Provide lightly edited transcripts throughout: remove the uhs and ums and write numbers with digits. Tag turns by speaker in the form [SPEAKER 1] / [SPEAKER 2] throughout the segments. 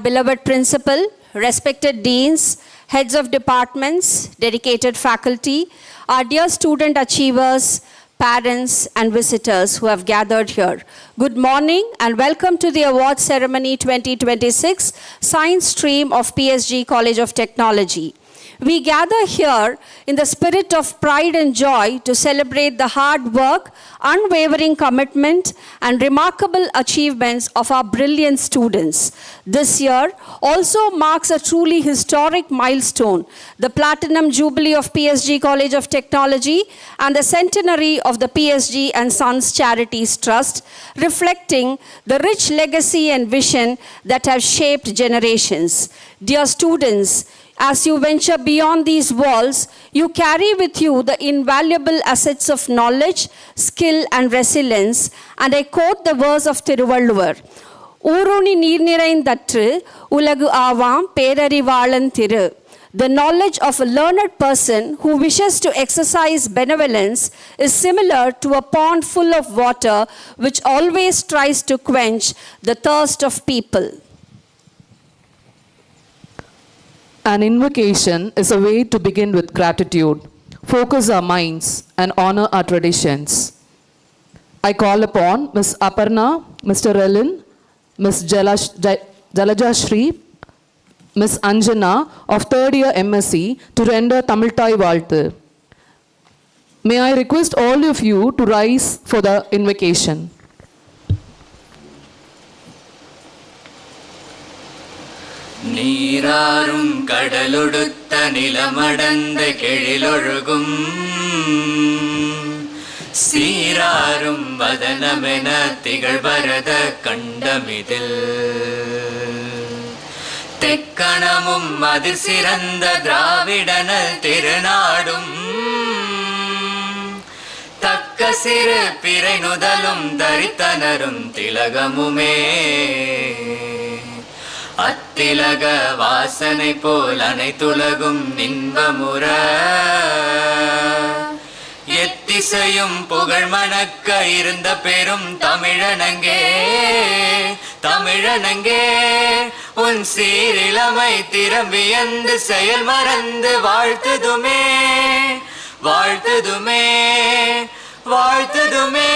[SPEAKER 1] Beloved principal, respected deans, heads of departments, dedicated faculty, our dear student achievers, parents and visitors who have gathered here. Good morning and welcome to the Award Ceremony 2026 Science Stream of PSG College of Technology. We gather here in the spirit of pride and joy to celebrate the hard work, unwavering commitment, and remarkable achievements of our brilliant students. This year also marks a truly historic milestone, the Platinum Jubilee of PSG College of Technology and the centenary of the PSG and Sons Charities Trust, reflecting the rich legacy and vision that have shaped generations. Dear students, as you venture beyond these walls, you carry with you the invaluable assets of knowledge, skill and resilience. And I quote the verse of Thiruvalluvar. Ooroni neer niraindhatru ulagu aavam perarivalan thiru. The knowledge of a learned person who wishes to exercise benevolence is similar to a pond full of water which always tries to quench the thirst of people.
[SPEAKER 2] An invocation is a way to begin with gratitude, focus our minds, and honor our traditions. I call upon Ms. Aparna, Mr. Relin, Ms. Jalaja Shri, Ms. Anjana of 3rd year MSc to render Tamil Thai Valthu. May I request all of you to rise for the invocation.
[SPEAKER 3] நீராறும் கடலொடுத்த நிலமடந்த கெழிலொழுகும் சீராறும் வதனமென திகழ்பரத கண்டமிதில் தெக்கணமும் அதிர் சிறந்த திராவிடனல் திருநாடும் தக்க சிறு பிறை நுதலும் தரித்தனரும் திலகமுமே அத்திலக வாசனை போல் அனைத்துலகும் இன்பமுற எத்திசையும் புகழ் மணக்க இருந்த பெரும் தமிழனங்கே தமிழனங்கே உன் சீரிலமை திறம்பியந்து செயல் மறந்து வாழ்த்துதுமே வாழ்த்துதுமே வாழ்த்துதுமே.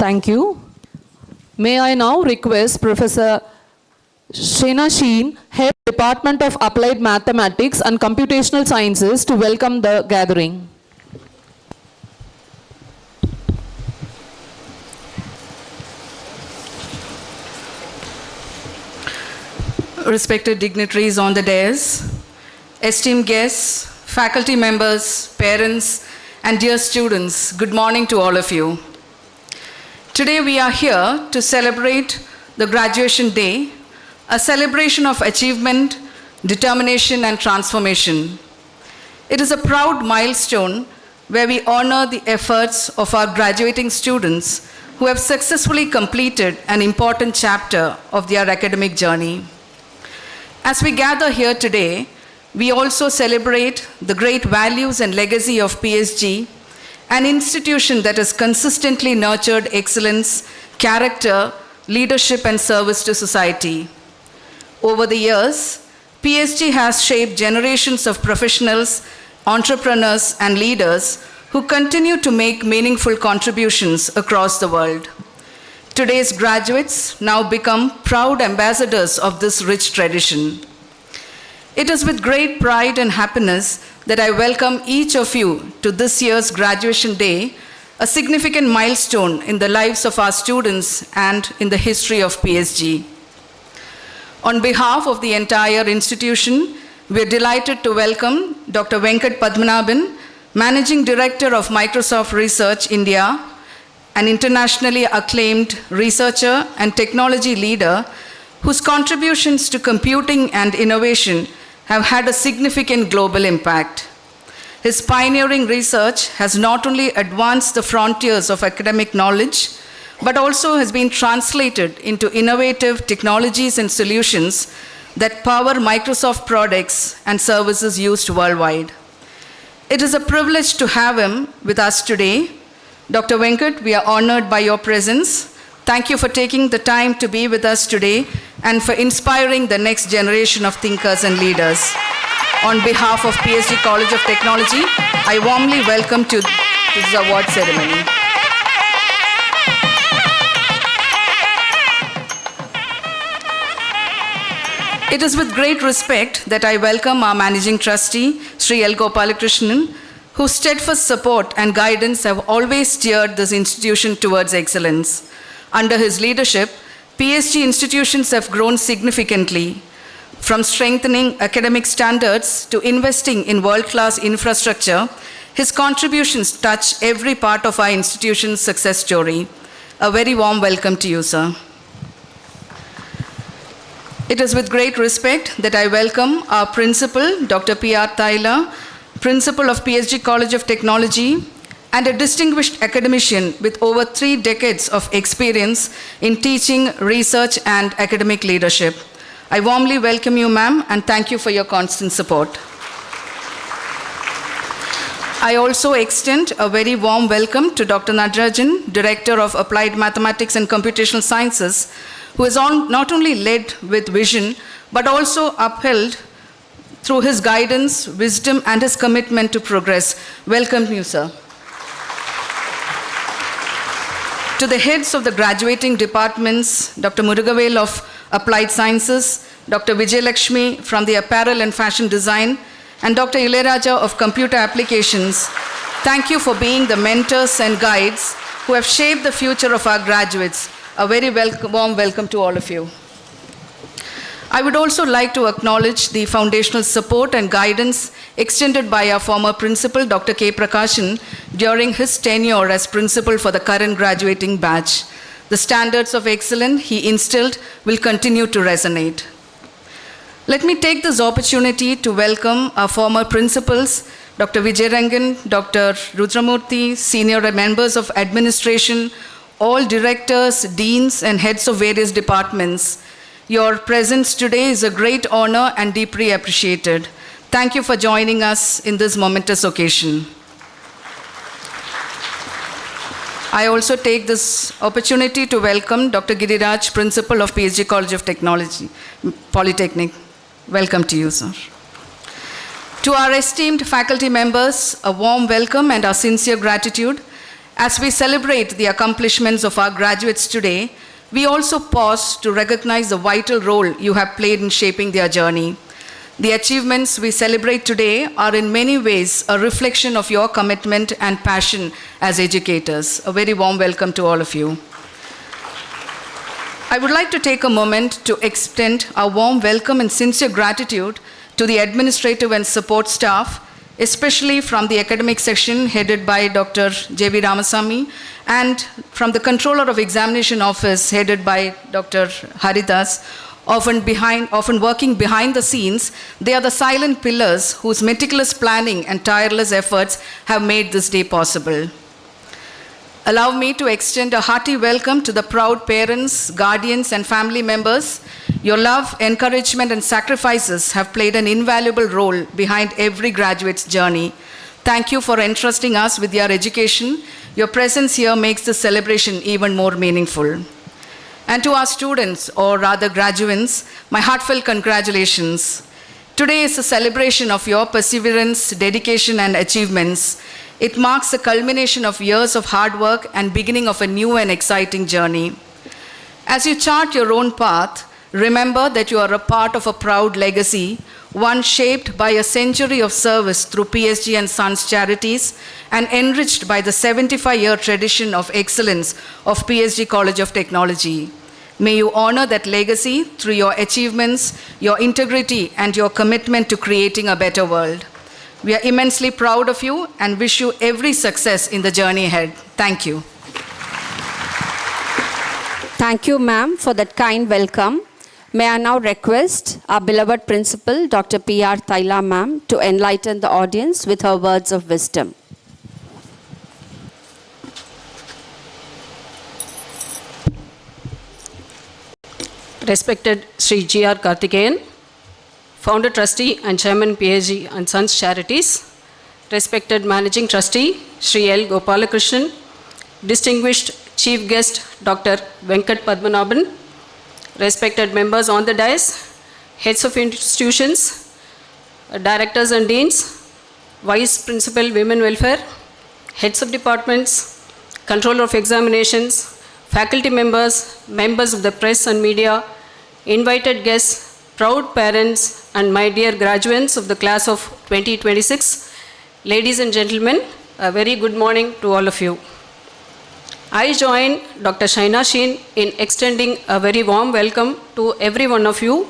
[SPEAKER 2] Thank you. May I now request Professor Shena Sheen, Head Department of Applied Mathematics and Computational Sciences, to welcome the gathering.
[SPEAKER 4] Respected dignitaries on the dais, esteemed guests, faculty members, parents, and dear students, good morning to all of you. Today we are here to celebrate the graduation day, a celebration of achievement, determination, and transformation. It is a proud milestone where we honor the efforts of our graduating students who have successfully completed an important chapter of their academic journey. As we gather here today, we also celebrate the great values and legacy of PSG, an institution that has consistently nurtured excellence, character, leadership, and service to society. Over the years, PSG has shaped generations of professionals, entrepreneurs, and leaders who continue to make meaningful contributions across the world. Today's graduates now become proud ambassadors of this rich tradition. It is with great pride and happiness that I welcome each of you to this year's graduation day, a significant milestone in the lives of our students and in the history of PSG. On behalf of the entire institution, we are delighted to welcome Dr. Venkat Padmanabhan, Managing Director of Microsoft Research India, an internationally acclaimed researcher and technology leader whose contributions to computing and innovation have had a significant global impact. His pioneering research has not only advanced the frontiers of academic knowledge, but also has been translated into innovative technologies and solutions that power Microsoft products and services used worldwide. It is a privilege to have him with us today. Dr. Venkat, we are honored by your presence. Thank you for taking the time to be with us today and for inspiring the next generation of thinkers and leaders. On behalf of PSG College of Technology, I warmly welcome to this award ceremony. It is with great respect that I welcome our Managing Trustee, Sri L. Gopalakrishnan, whose steadfast support and guidance have always steered this institution towards excellence. Under his leadership, PSG institutions have grown significantly, from strengthening academic standards to investing in world-class infrastructure. His contributions touch every part of our institution's success story. A very warm welcome to you, sir. It is with great respect that I welcome our principal, Dr. P.R. Thaila, principal of PSG College of Technology, and a distinguished academician with over 3 decades of experience in teaching, research, and academic leadership. I warmly welcome you, ma'am, and thank you for your constant support. I also extend a very warm welcome to Dr. Natarajan, Director of Applied Mathematics and Computational Sciences, who has not only led with vision, but also upheld through his guidance, wisdom, and his commitment to progress. Welcome you, sir. To the heads of the graduating departments, Dr. Murugavel of Applied Sciences, Dr. Vijayalakshmi from the Apparel and Fashion Design, and Dr. Ilayaraja of Computer Applications, thank you for being the mentors and guides who have shaped the future of our graduates. A very warm welcome to all of you. I would also like to acknowledge the foundational support and guidance extended by our former principal, Dr. K. Prakashan, during his tenure as principal for the current graduating batch. The standards of excellence he instilled will continue to resonate. Let me take this opportunity to welcome our former principals, Dr. Vijayarangan, Dr. Rudramurthy, senior members of administration, all directors, deans, and heads of various departments. Your presence today is a great honor and deeply appreciated. Thank you for joining us in this momentous occasion. I also take this opportunity to welcome Dr. Giriraj, Principal of PSG College of Technology, Polytechnic. Welcome to you, sir. To our esteemed faculty members, a warm welcome and our sincere gratitude. As we celebrate the accomplishments of our graduates today, we also pause to recognize the vital role you have played in shaping their journey. The achievements we celebrate today are in many ways a reflection of your commitment and passion as educators. A very warm welcome to all of you. I would like to take a moment to extend our warm welcome and sincere gratitude to the administrative and support staff, especially from the academic section headed by Dr. J.V. Ramasamy, and from the Controller of Examination Office headed by Dr. Haridas, often working behind the scenes. They are the silent pillars whose meticulous planning and tireless efforts have made this day possible. Allow me to extend a hearty welcome to the proud parents, guardians, and family members. Your love, encouragement, and sacrifices have played an invaluable role behind every graduate's journey. Thank you for entrusting us with your education. Your presence here makes this celebration even more meaningful. And to our students, or rather graduates, my heartfelt congratulations. Today is a celebration of your perseverance, dedication, and achievements. It marks the culmination of years of hard work and beginning of a new and exciting journey. As you chart your own path, remember that you are a part of a proud legacy, one shaped by a century of service through PSG and Sons charities and enriched by the 75-year tradition of excellence of PSG College of Technology. May you honor that legacy through your achievements, your integrity, and your commitment to creating a better world. We are immensely proud of you and wish you every success in the journey ahead. Thank you.
[SPEAKER 1] Thank you, ma'am, for that kind welcome. May I now request our beloved principal, Dr. P.R. Thaila, ma'am, to enlighten the audience with her words of wisdom.
[SPEAKER 5] Respected Sri G.R. Karthikeyan, Founder Trustee and Chairman PSG and Sons Charities, Respected Managing Trustee Sri L. Gopalakrishnan, distinguished Chief Guest Dr. Venkat Padmanabhan, respected members on the dais, heads of institutions, directors and deans, Vice Principal Women Welfare, heads of departments, controller of examinations, faculty members, members of the press and media, invited guests, proud parents, and my dear graduates of the class of 2026, ladies and gentlemen, a very good morning to all of you. I join Dr. Shaina Sheen in extending a very warm welcome to every one of you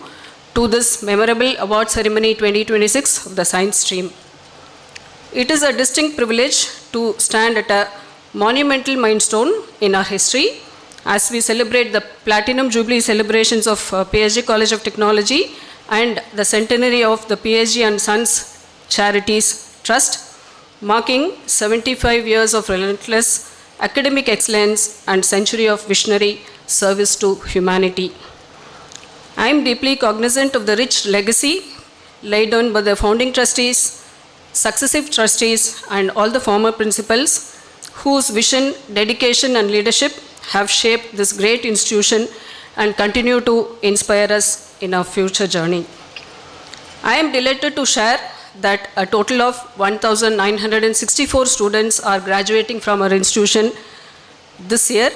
[SPEAKER 5] to this memorable award ceremony 2026 of the science stream. It is a distinct privilege to stand at a monumental milestone in our history as we celebrate the Platinum Jubilee celebrations of PSG College of Technology and the centenary of the PSG and Sons Charities Trust, marking 75 years of relentless academic excellence and century of visionary service to humanity. I am deeply cognizant of the rich legacy laid down by the founding trustees, successive trustees, and all the former principals whose vision, dedication, and leadership have shaped this great institution and continue to inspire us in our future journey. I am delighted to share that a total of 1,964 students are graduating from our institution this year.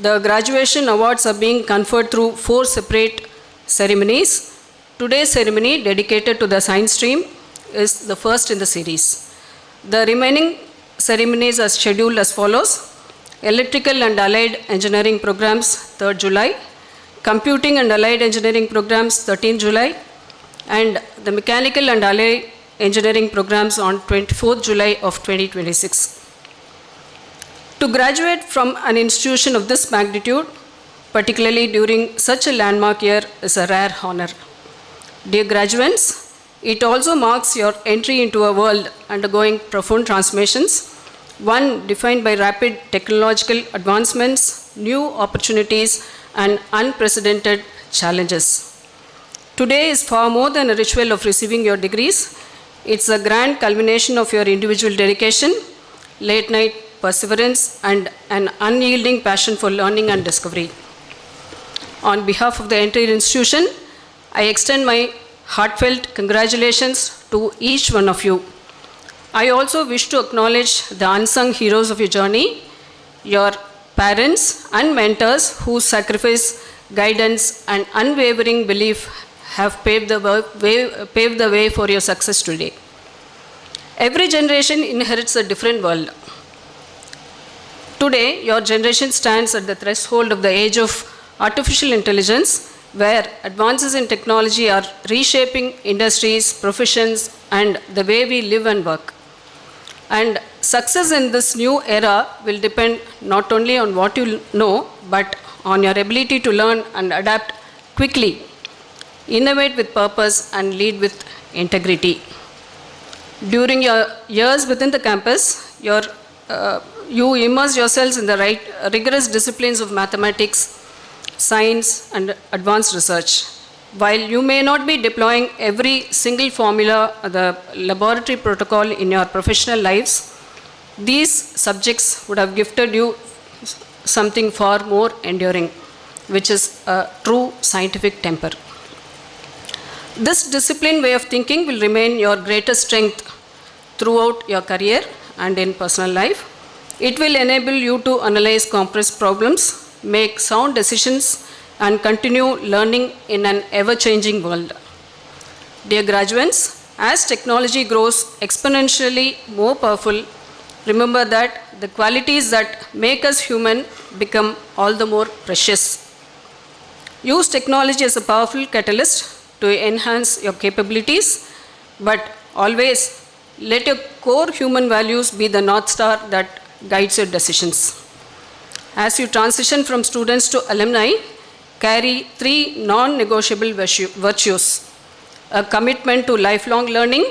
[SPEAKER 5] The graduation awards are being conferred through 4 separate ceremonies. Today's ceremony, dedicated to the science stream, is the first in the series. The remaining ceremonies are scheduled as follows: Electrical and Allied Engineering Programs, 3rd July, Computing and Allied Engineering Programs, 13th July, and the Mechanical and Allied Engineering Programs on 24th July of 2026. To graduate from an institution of this magnitude, particularly during such a landmark year, is a rare honor. Dear graduates, it also marks your entry into a world undergoing profound transformations, one defined by rapid technological advancements, new opportunities, and unprecedented challenges. Today is far more than a ritual of receiving your degrees. It's a grand culmination of your individual dedication, late-night perseverance, and an unyielding passion for learning and discovery. On behalf of the entire institution, I extend my heartfelt congratulations to each one of you. I also wish to acknowledge the unsung heroes of your journey, your parents and mentors whose sacrifice, guidance, and unwavering belief have paved the way for your success today. Every generation inherits a different world. Today, your generation stands at the threshold of the age of artificial intelligence, where advances in technology are reshaping industries, professions, and the way we live and work. And success in this new era will depend not only on what you know, but on your ability to learn and adapt quickly, innovate with purpose, and lead with integrity. During your years within the campus, you immerse yourselves in the rigorous disciplines of mathematics, science, and advanced research. While you may not be deploying every single formula or the laboratory protocol in your professional lives, these subjects would have gifted you something far more enduring, which is a true scientific temper. This disciplined way of thinking will remain your greatest strength throughout your career and in personal life. It will enable you to analyze complex problems, make sound decisions, and continue learning in an ever-changing world. Dear graduates, as technology grows exponentially more powerful, remember that the qualities that make us human become all the more precious. Use technology as a powerful catalyst to enhance your capabilities, but always let your core human values be the North Star that guides your decisions. As you transition from students to alumni, carry 3 non-negotiable virtues: a commitment to lifelong learning,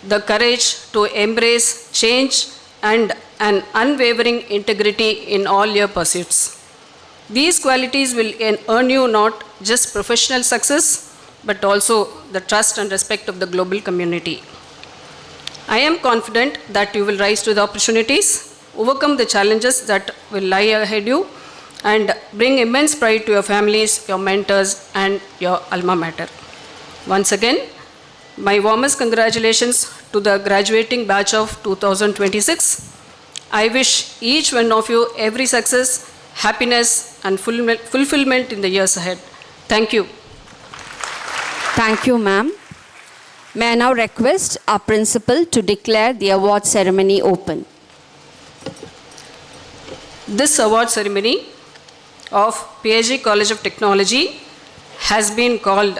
[SPEAKER 5] the courage to embrace change, and an unwavering integrity in all your pursuits. These qualities will earn you not just professional success, but also the trust and respect of the global community. I am confident that you will rise to the opportunities overcome the challenges that will lie ahead you and bring immense pride to your families, your mentors, and your alma mater. Once again, my warmest congratulations to the graduating batch of 2026. I wish each one of you every success, happiness, and fulfillment in the years ahead. Thank you.
[SPEAKER 1] Thank you, ma'am. May I now request our principal to declare the award ceremony open.
[SPEAKER 5] This award ceremony of PHG College of Technology has been called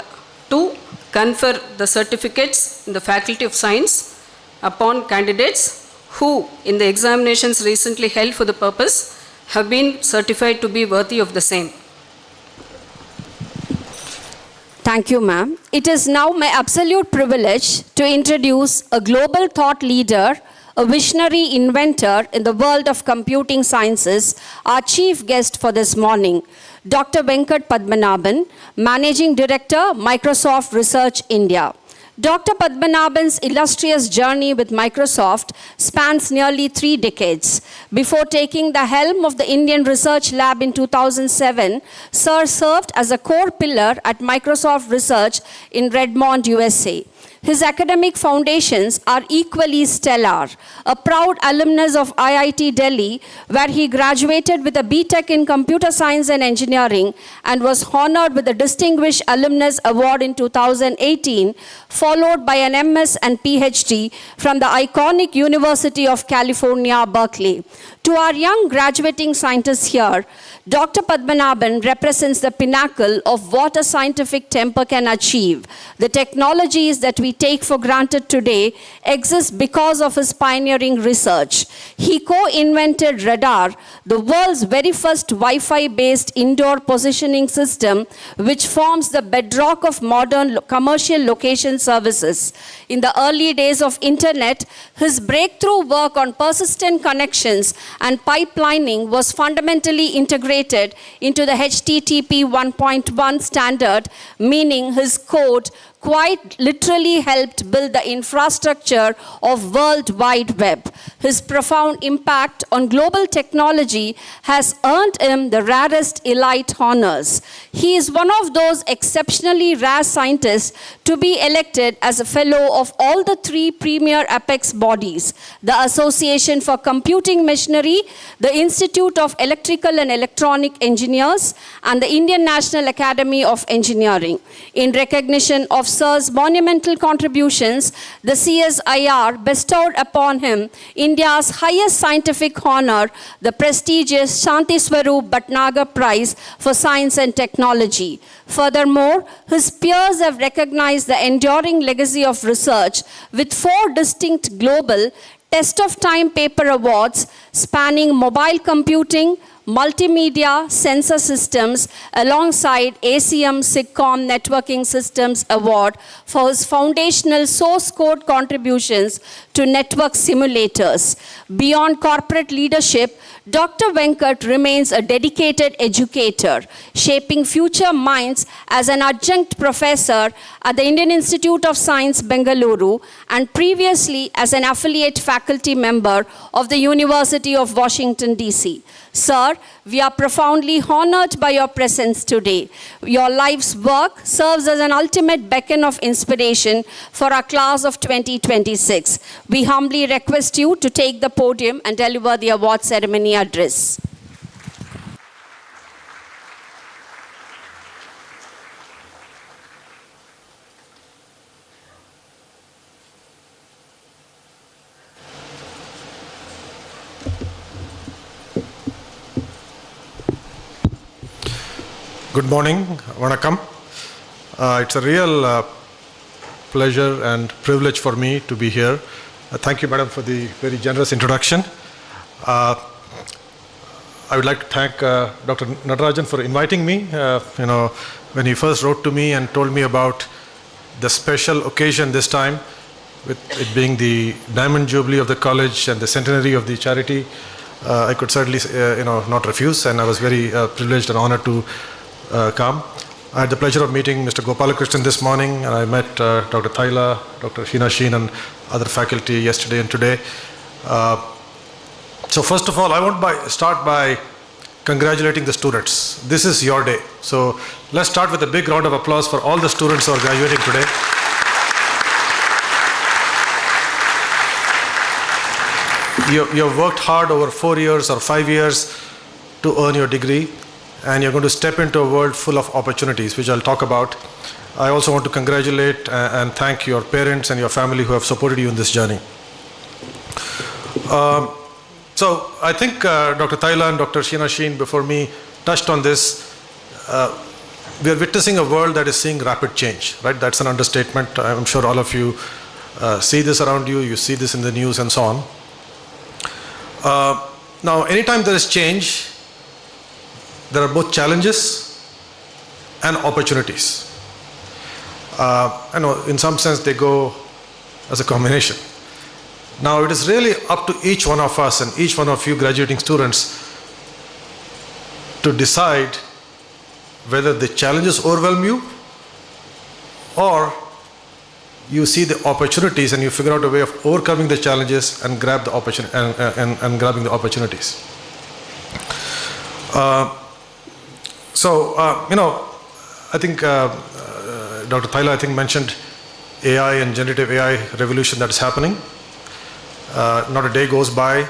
[SPEAKER 5] to confer the certificates in the Faculty of Science upon candidates who, in the examinations recently held for the purpose, have been certified to be worthy of the same.
[SPEAKER 1] Thank you, ma'am. It is now my absolute privilege to introduce a global thought leader, a visionary inventor in the world of computing sciences, our chief guest for this morning, Dr. Venkat Padmanabhan, Managing Director, Microsoft Research India. Dr. Padmanabhan's illustrious journey with Microsoft spans nearly 3 decades. Before taking the helm of the Indian Research Lab in 2007, Sir served as a core pillar at Microsoft Research in Redmond, USA. His academic foundations are equally stellar. A proud alumnus of IIT Delhi, where he graduated with a BTech in Computer Science and Engineering and was honored with the Distinguished Alumnus Award in 2018, followed by an MS and PhD from the iconic University of California, Berkeley. To our young graduating scientists here, Dr. Padmanabhan represents the pinnacle of what a scientific temper can achieve. The technologies that we take for granted today exist because of his pioneering research. He co-invented radar, the world's very first Wi-Fi-based indoor positioning system, which forms the bedrock of modern commercial location services. In the early days of internet, his breakthrough work on persistent connections and pipelining was fundamentally integrated into the HTTP 1.1 standard, meaning his code quite literally helped build the infrastructure of World Wide Web. His profound impact on global technology has earned him the rarest elite honors. He is one of those exceptionally rare scientists to be elected as a fellow of all the 3 premier apex bodies: the Association for Computing Machinery, the Institute of Electrical and Electronic Engineers, and the Indian National Academy of Engineering. In recognition of Sir's monumental contributions, the CSIR bestowed upon him India's highest scientific honor, the prestigious Shanti Swarup Bhatnagar Prize for Science and Technology. Furthermore, his peers have recognized the enduring legacy of research with 4 distinct global Test of Time paper awards spanning mobile computing, multimedia, sensor systems, alongside ACM SIGCOM Networking Systems Award for his foundational source code contributions to network simulators. Beyond corporate leadership, Dr. Venkat remains a dedicated educator, shaping future minds as an adjunct professor at the Indian Institute of Science, Bengaluru, and previously as an affiliate faculty member of the University of Washington, D.C. Sir, we are profoundly honored by your presence today. Your life's work serves as an ultimate beacon of inspiration for our class of 2026. We humbly request you to take the podium and deliver the award ceremony address.
[SPEAKER 6] Good morning, Vanakkam. It's a real pleasure and privilege for me to be here. Thank you, Madam, for the very generous introduction. I would like to thank Dr. Natarajan for inviting me. When he first wrote to me and told me about the special occasion this time, with it being the Diamond Jubilee of the college and the centenary of the charity, I could certainly, not refuse, and I was very privileged and honored to come. I had the pleasure of meeting Mr. Gopalakrishnan this morning, and I met Dr. Thaila, Dr. Sheena Sheen, and other faculty yesterday and today. So first of all, I want to start by congratulating the students. This is your day. So let's start with a big round of applause for all the students who are graduating today. You have worked hard over 4 years or 5 years to earn your degree, and you're going to step into a world full of opportunities, which I'll talk about. I also want to congratulate and thank your parents and your family who have supported you in this journey. So I think Dr. Thaila and Dr. Sheena Sheen before me touched on this. We are witnessing a world that is seeing rapid change, right? That's an understatement. I'm sure all of you see this around you. You see this in the news and so on. Now, anytime there is change, there are both challenges and opportunities. I know in some sense they go as a combination. Now it is really up to each one of us and each one of you graduating students to decide whether the challenges overwhelm you or you see the opportunities and you figure out a way of overcoming the challenges and grab the opportunity and grabbing the opportunities. I think Dr. Thaila mentioned AI and generative AI revolution that is happening. Not a day goes by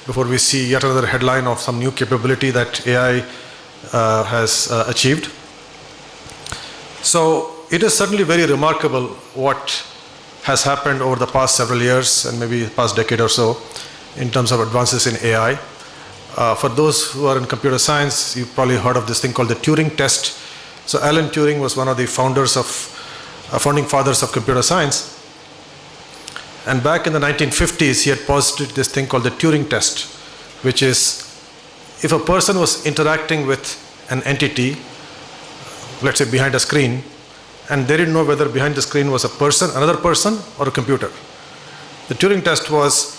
[SPEAKER 6] before we see yet another headline of some new capability that AI has achieved. So it is certainly very remarkable what has happened over the past several years and maybe past decade or so in terms of advances in AI. For those who are in computer science, you've probably heard of this thing called the Turing test. So Alan Turing was one of the founding fathers of computer science. And back in the 1950s, he had posited this thing called the Turing test, which is if a person was interacting with an entity, let's say behind a screen, and they didn't know whether behind the screen was a person, another person, or a computer. The Turing test was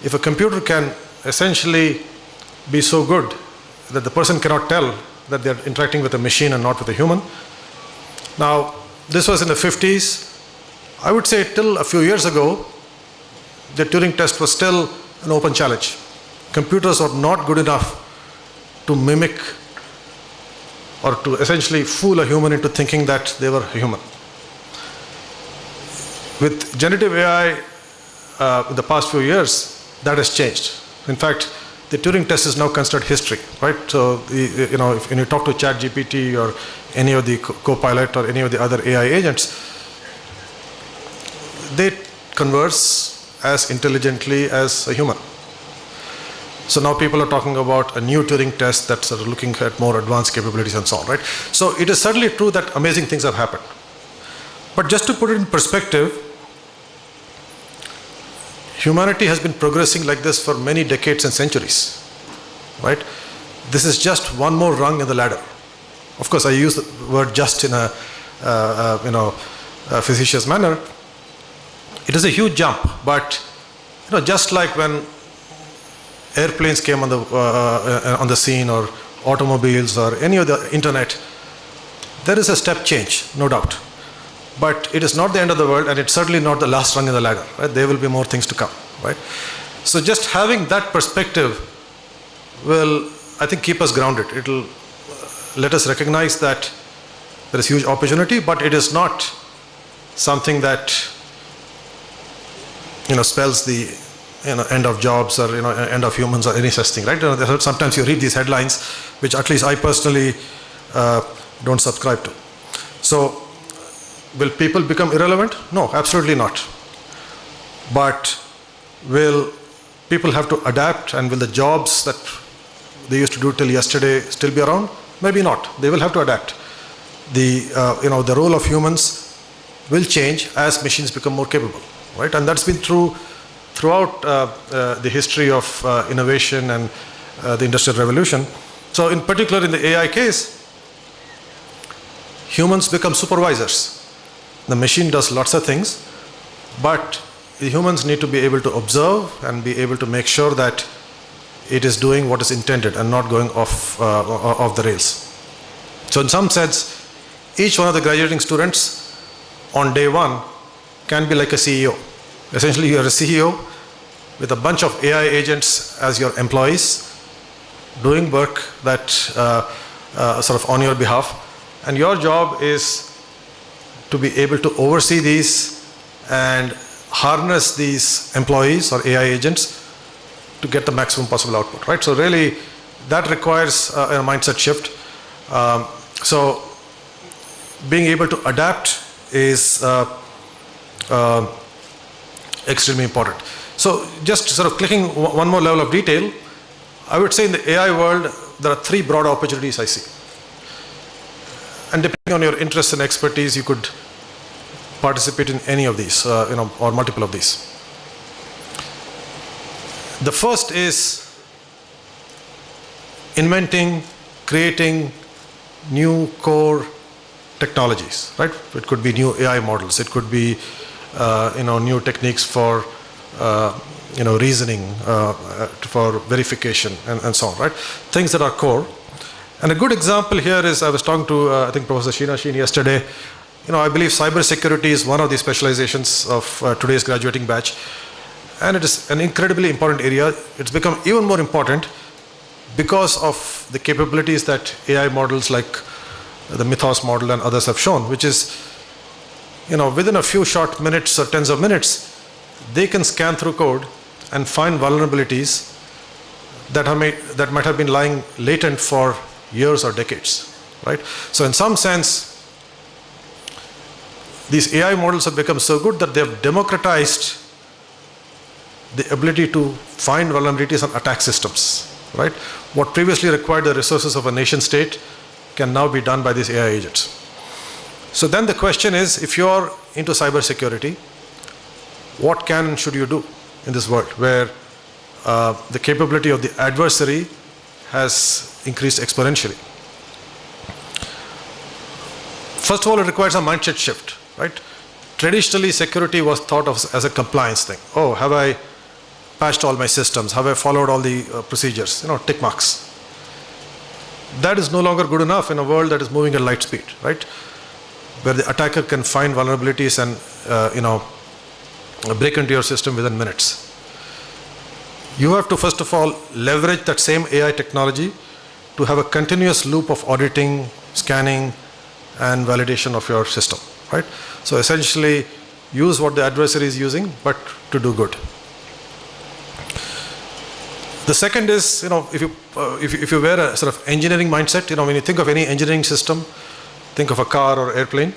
[SPEAKER 6] if a computer can essentially be so good that the person cannot tell that they're interacting with a machine and not with a human. Now, this was in the 50s. I would say till a few years ago, the Turing test was still an open challenge. Computers are not good enough to mimic or to essentially fool a human into thinking that they were a human. With generative AI in the past few years, that has changed. In fact, the Turing test is now considered history, right? So, if when you talk to ChatGPT or any of the Copilot or any of the other AI agents, they converse as intelligently as a human. So now people are talking about a new Turing test that's looking at more advanced capabilities and so on, right? So it is certainly true that amazing things have happened. But just to put it in perspective, humanity has been progressing like this for many decades and centuries, right? This is just one more rung in the ladder. Of course, I use the word just in a facetious manner. It is a huge jump, but just like when airplanes came on the scene, or automobiles, or any of the internet, there is a step change, no doubt. But it is not the end of the world, and it's certainly not the last rung in the ladder. Right? There will be more things to come. Right? So just having that perspective will, I think, keep us grounded. It will let us recognize that there is huge opportunity, but it is not something that spells the end of jobs or end of humans or any such thing, right? Sometimes you read these headlines, which at least I personally don't subscribe to. So, will people become irrelevant? No, absolutely not. But will people have to adapt, and will the jobs that they used to do till yesterday still be around? Maybe not. They will have to adapt. The role of humans will change as machines become more capable, right? And that's been true throughout the history of innovation and the Industrial Revolution. So in particular in the AI case, humans become supervisors. The machine does lots of things, but the humans need to be able to observe and be able to make sure that it is doing what is intended and not going off the rails. So in some sense, each one of the graduating students on day one can be like a CEO. Essentially, you are a CEO with a bunch of AI agents as your employees, doing work that sort of on your behalf. And your job is to be able to oversee these and harness these employees or AI agents to get the maximum possible output, right? So really, that requires a mindset shift. So being able to adapt is extremely important. So just sort of clicking one more level of detail, I would say in the AI world, there are three broad opportunities I see. And depending on your interest and expertise, you could participate in any of these, or multiple of these. The first is inventing, creating new core technologies, right? It could be new AI models. It could be, new techniques for, reasoning, for verification, and so on, right? Things that are core. And a good example here is, I was talking to, I think, Professor Sheena Sheen yesterday. I believe cybersecurity is one of the specializations of today's graduating batch. And it is an incredibly important area. It's become even more important because of the capabilities that AI models like the Mythos model and others have shown, which is, within a few short minutes or tens of minutes, they can scan through code and find vulnerabilities that might have been lying latent for years or decades, right? So in some sense, these AI models have become so good that they have democratized the ability to find vulnerabilities and attack systems, right? What previously required the resources of a nation state can now be done by these AI agents. So then the question is, if you're into cybersecurity, what can and should you do in this world where the capability of the adversary has increased exponentially? First of all, it requires a mindset shift, right? Traditionally, security was thought of as a compliance thing. Oh, have I patched all my systems? Have I followed all the procedures? Tick marks. That is no longer good enough in a world that is moving at light speed, right? Where the attacker can find vulnerabilities and, break into your system within minutes. You have to, first of all, leverage that same AI technology to have a continuous loop of auditing, scanning, and validation of your system, right? So essentially, use what the adversary is using, but to do good. The second is, if you wear a sort of engineering mindset, when you think of any engineering system, think of a car or airplane,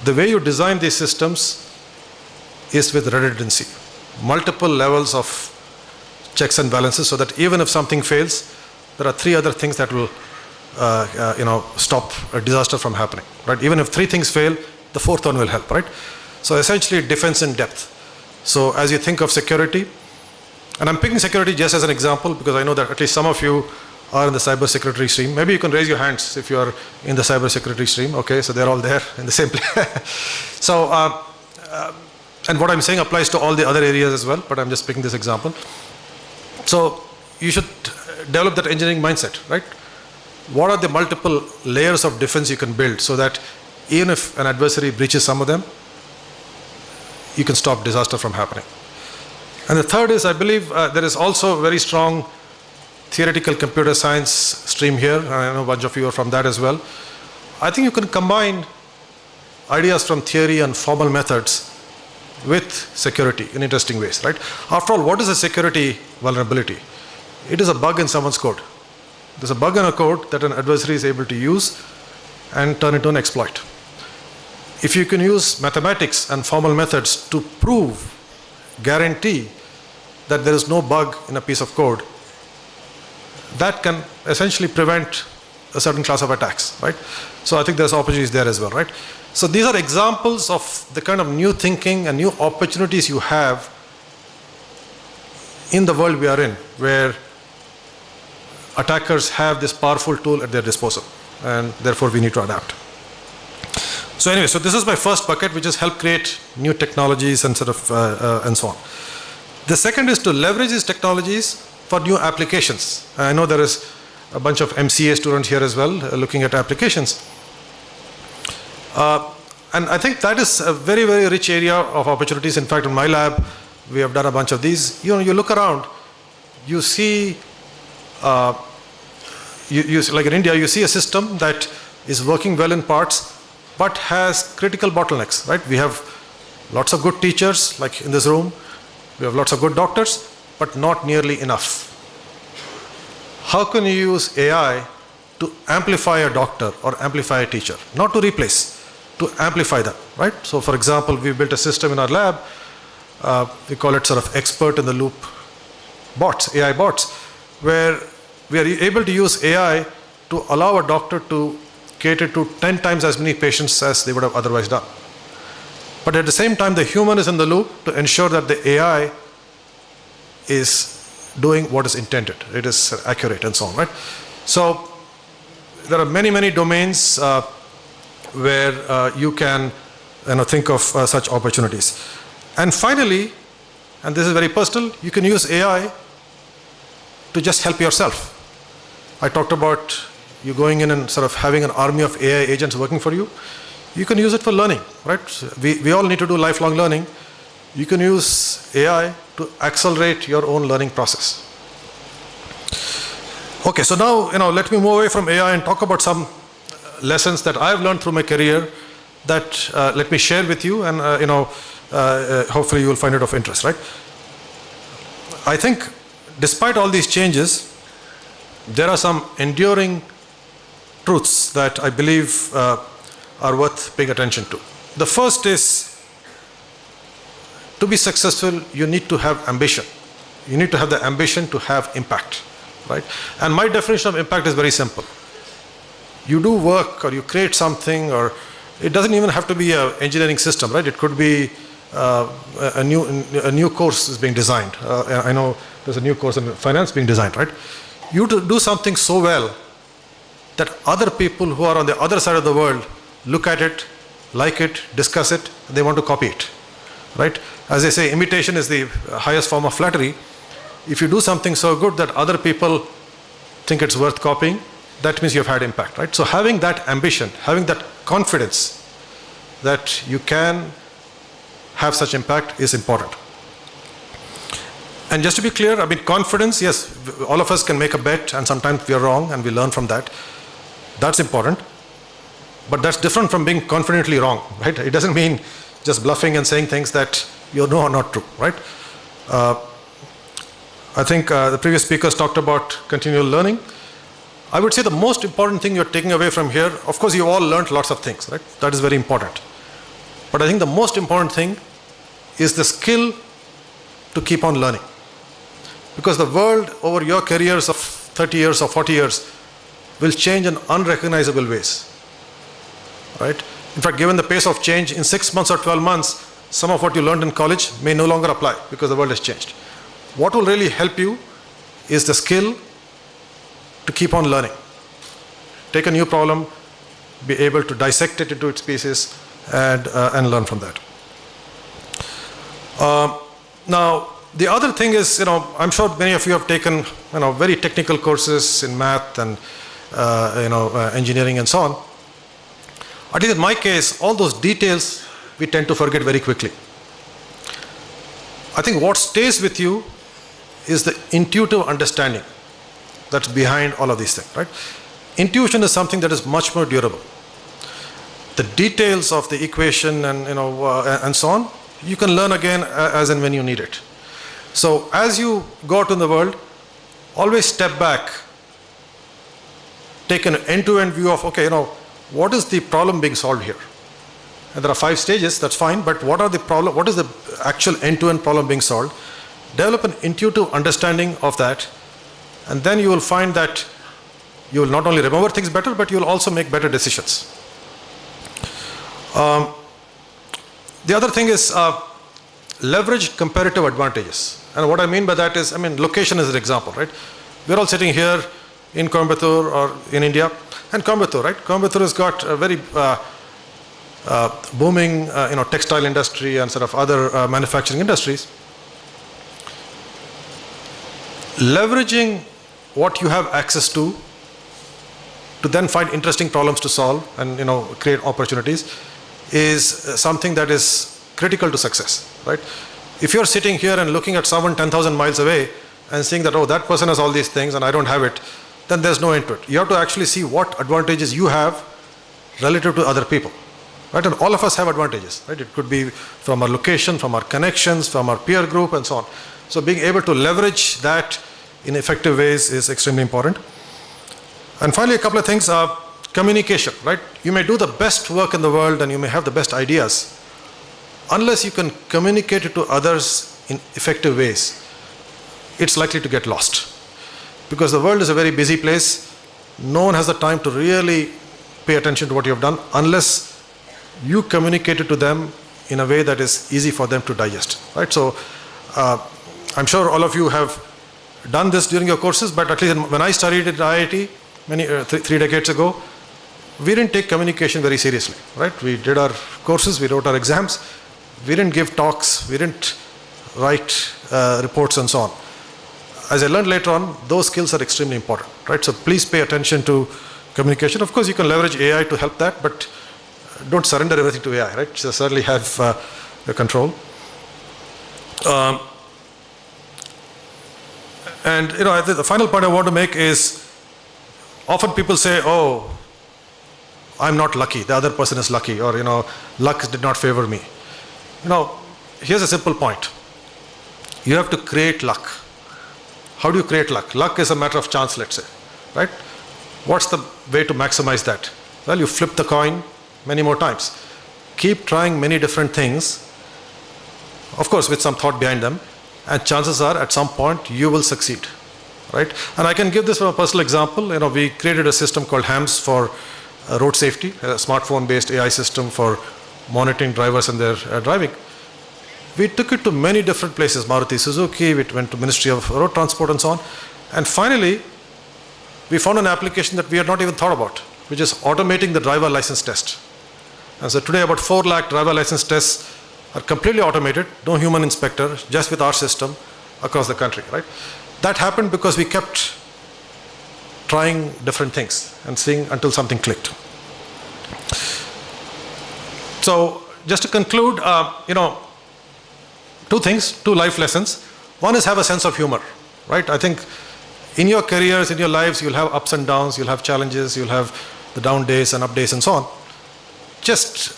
[SPEAKER 6] the way you design these systems is with redundancy. Multiple levels of checks and balances so that even if something fails, there are three other things that will stop a disaster from happening, right? Even if three things fail, the fourth one will help, right? So essentially defense in depth. So as you think of security, and I'm picking security just as an example because I know that at least some of you are in the cybersecurity stream. Maybe you can raise your hands if you are in the cybersecurity stream. Okay, so they're all there in the same place. So, and what I'm saying applies to all the other areas as well, but I'm just picking this example. So you should develop that engineering mindset, right? What are the multiple layers of defense you can build so that even if an adversary breaches some of them, you can stop disaster from happening. And the third is, I believe there is also a very strong theoretical computer science stream here. I know a bunch of you are from that as well. I think you can combine ideas from theory and formal methods with security in interesting ways, right? After all, what is a security vulnerability? It is a bug in someone's code. There's a bug in a code that an adversary is able to use and turn into an exploit. If you can use mathematics and formal methods to prove, guarantee that there is no bug in a piece of code, that can essentially prevent a certain class of attacks, right? So I think there's opportunities there as well, right? So these are examples of the kind of new thinking and new opportunities you have in the world we are in, where attackers have this powerful tool at their disposal, and therefore we need to adapt. So anyway, so this is my first bucket, which is help create new technologies and sort of and so on. The second is to leverage these technologies for new applications. I know there is a bunch of MCA students here as well looking at applications. And I think that is a very, very rich area of opportunities. In fact, in my lab, We have done a bunch of these. You look around, you see, like in India, you see a system that is working well in parts, but has critical bottlenecks, right? We have lots of good teachers, like in this room. We have lots of good doctors, but not nearly enough. How can you use AI to amplify a doctor or amplify a teacher? Not to replace, to amplify them, right? So for example, we built a system in our lab, we call it sort of expert in the loop bots, AI bots, where we are able to use AI to allow a doctor to cater to 10 times as many patients as they would have otherwise done. But at the same time, the human is in the loop to ensure that the AI is doing what is intended. It is accurate and so on, right? So there are many, many domains where you can think of such opportunities. And finally, and this is very personal, you can use AI to just help yourself. I talked about you going in and sort of having an army of AI agents working for you. You can use it for learning, right? We all need to do lifelong learning. You can use AI to accelerate your own learning process. Okay, so now let me move away from AI and talk about some lessons that I've learned through my career that let me share with you, and hopefully you will find it of interest, right? I think despite all these changes, there are some enduring truths that I believe are worth paying attention to. The first is, to be successful, you need to have ambition. You need to have the ambition to have impact, right? And my definition of impact is very simple. You do work or you create something, or it doesn't even have to be an engineering system, right? It could be a new course is being designed. I know there's a new course in finance being designed, right? You do something so well that other people who are on the other side of the world look at it, like it, discuss it, and they want to copy it, right? As they say, imitation is the highest form of flattery. If you do something so good that other people think it's worth copying, that means you've had impact, right? So having that ambition, having that confidence that you can have such impact is important. And just to be clear, I mean, confidence, yes, all of us can make a bet and sometimes we are wrong and we learn from that. That's important. But that's different from being confidently wrong, right? It doesn't mean just bluffing and saying things that you know are not true, right? I think the previous speakers talked about continual learning. I would say the most important thing you're taking away from here, of course you all learned lots of things, right? That is very important. But I think the most important thing is the skill to keep on learning. Because the world over your careers of 30 years or 40 years will change in unrecognizable ways, right? In fact, given the pace of change, in 6 months or 12 months, some of what you learned in college may no longer apply because the world has changed. What will really help you is the skill to keep on learning. Take a new problem, be able to dissect it into its pieces, and learn from that. Now, the other thing is, I'm sure many of you have taken, very technical courses in math and, engineering and so on. At least in my case, all those details we tend to forget very quickly. I think what stays with you is the intuitive understanding that's behind all of these things, right? Intuition is something that is much more durable. The details of the equation and, and so on, you can learn again as and when you need it. So as you go out in the world, always step back, take an end-to-end view of, okay, what is the problem being solved here? And there are 5 stages, that's fine, but what is the actual end-to-end problem being solved? Develop an intuitive understanding of that, and then you will find that you will not only remember things better, but you will also make better decisions. The other thing is leverage comparative advantages. And what I mean by that is, location is an example, right? We're all sitting here in Coimbatore or in India, and Coimbatore, right? Coimbatore has got a very booming, textile industry and sort of other manufacturing industries. Leveraging what you have access to then find interesting problems to solve and create opportunities is something that is critical to success, right? If you're sitting here and looking at someone 10,000 miles away and seeing that, oh, that person has all these things and I don't have it, then there's no end to it. You have to actually see what advantages you have relative to other people. Right? And all of us have advantages. Right? It could be from our location, from our connections, from our peer group, and so on. So being able to leverage that in effective ways is extremely important. And finally, a couple of things. Communication. Right? You may do the best work in the world and you may have the best ideas. Unless you can communicate it to others in effective ways, it's likely to get lost. Because the world is a very busy place. No one has the time to really pay attention to what you have done unless you communicate it to them in a way that is easy for them to digest. Right? So I'm sure all of you have done this during your courses, but at least when I studied at IIT three decades ago, we didn't take communication very seriously. Right? We did our courses, we wrote our exams, we didn't give talks, we didn't write reports and so on. As I learned later on, those skills are extremely important. Right? So please pay attention to communication. Of course, you can leverage AI to help that, but don't surrender everything to AI. Right? So certainly have control. And I think the final point I want to make is, often people say, oh, I'm not lucky, the other person is lucky, or luck did not favor me. Here's a simple point. You have to create luck. How do you create luck? Luck is a matter of chance, let's say. Right? What's the way to maximize that? Well, you flip the coin many more times. Keep trying many different things, of course with some thought behind them, and chances are at some point you will succeed. Right? And I can give this from a personal example. We created a system called HAMS for road safety, a smartphone-based AI system for monitoring drivers and their driving. We took it to many different places, Maruti Suzuki, we went to Ministry of Road Transport and so on. And finally, we found an application that we had not even thought about, which is automating the driver license test. And so today about 4 lakh driver license tests are completely automated, no human inspector, just with our system across the country. Right? That happened because we kept trying different things and seeing until something clicked. So just to conclude, 2 things, 2 life lessons. One is have a sense of humor. Right? I think in your careers, in your lives, you'll have ups and downs, you'll have challenges, you'll have the down days and up days and so on. Just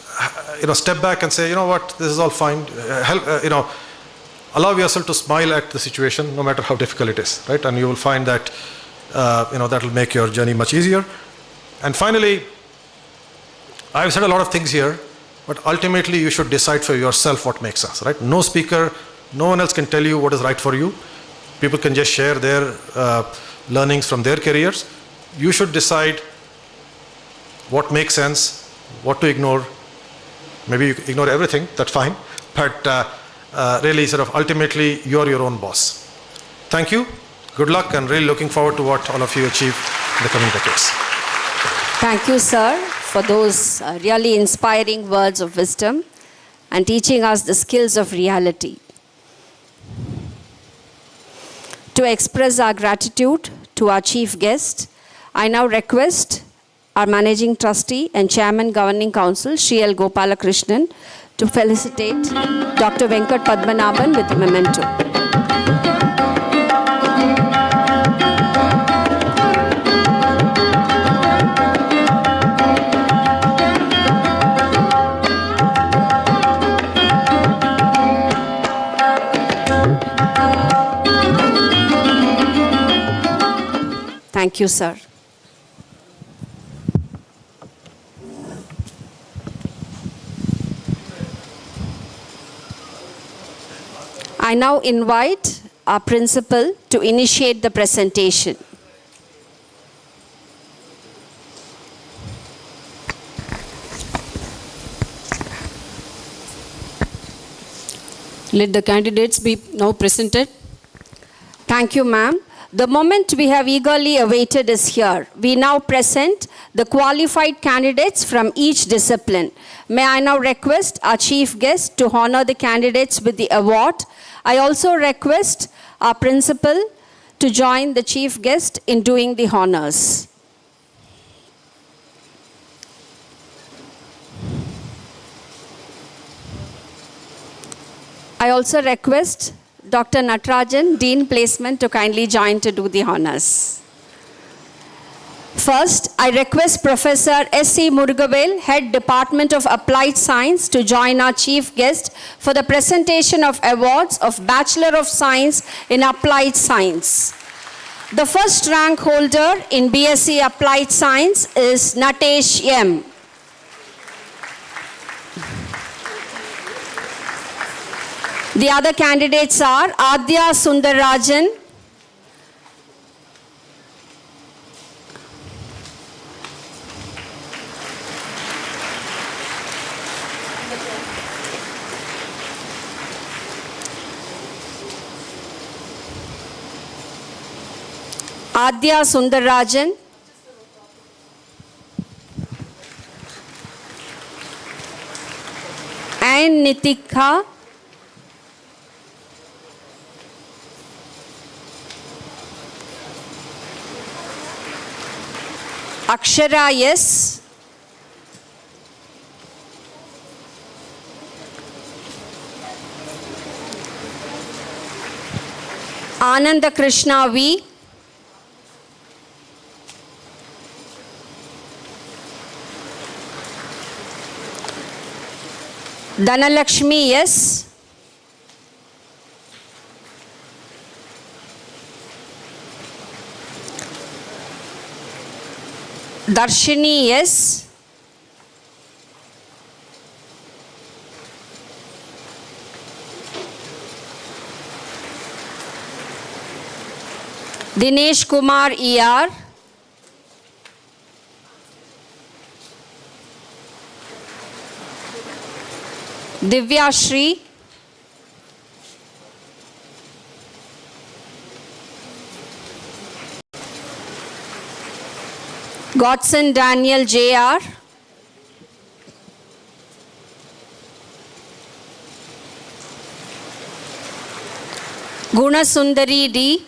[SPEAKER 6] step back and say, you know what, this is all fine. Allow yourself to smile at the situation, no matter how difficult it is, right? And you will find that that will make your journey much easier. And finally, I've said a lot of things here, but ultimately you should decide for yourself what makes sense, right? No speaker, no one else can tell you what is right for you. People can just share their learnings from their careers. You should decide what makes sense, what to ignore. Maybe you ignore everything, that's fine. But really, ultimately, you're your own boss. Thank you. Good luck, and really looking forward to what all of you achieve in the coming decades.
[SPEAKER 1] Thank you, sir, for those really inspiring words of wisdom and teaching us the skills of reality. To express our gratitude to our chief guest, I now request our Managing Trustee and Chairman Governing Council, Sri L. Gopalakrishnan, to felicitate Dr. Venkat Padmanabhan with a memento. Thank you, sir. I now invite our principal to initiate the presentation.
[SPEAKER 5] Let the candidates be now presented.
[SPEAKER 1] Thank you, ma'am. The moment we have eagerly awaited is here. We now present the qualified candidates from each discipline. May I now request our chief guest to honor the candidates with the award. I also request our principal to join the chief guest in doing the honors. I also request Dr. Natarajan, Dean Placement, to kindly join to do the honors. First, I request Professor S.C. Murugavel, Head Department of Applied Science, to join our chief guest for the presentation of awards of Bachelor of Science in Applied Science. The first rank holder in BSc Applied Science is Natesh M. The other candidates are Adya Sundarajan, Adya Sundarajan, and Nitika, Akshara yes, Ananda Krishna V, Dhanalakshmi yes, Darshini yes, Dinesh Kumar ER, Divya Shri, Godson Daniel JR, Gunasundari D,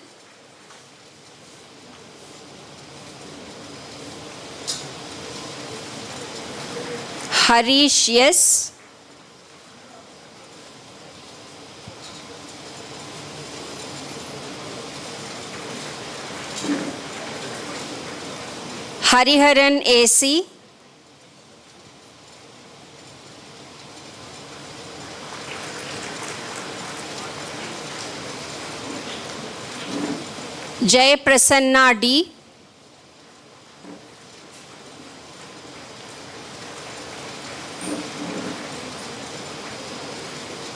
[SPEAKER 1] Harish yes, Hariharan AC, Jay Prasanna D,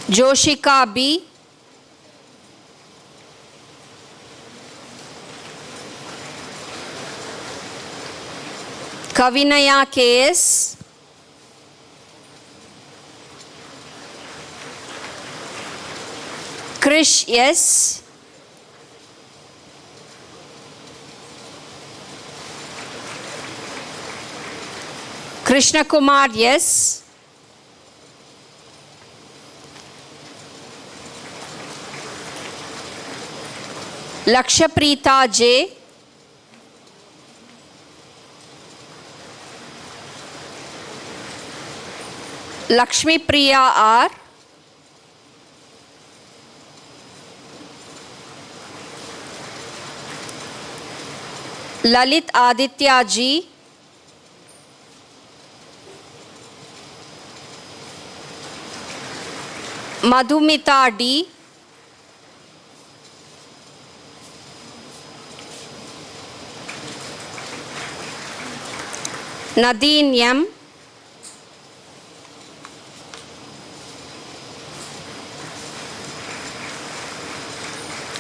[SPEAKER 1] Joshika B, Kavinaya KS, Krish yes, Krishna Kumar yes, Lakshapreeta J, Lakshmi Priya R, Lalit Aditya G, Madhumita D, Nadine M,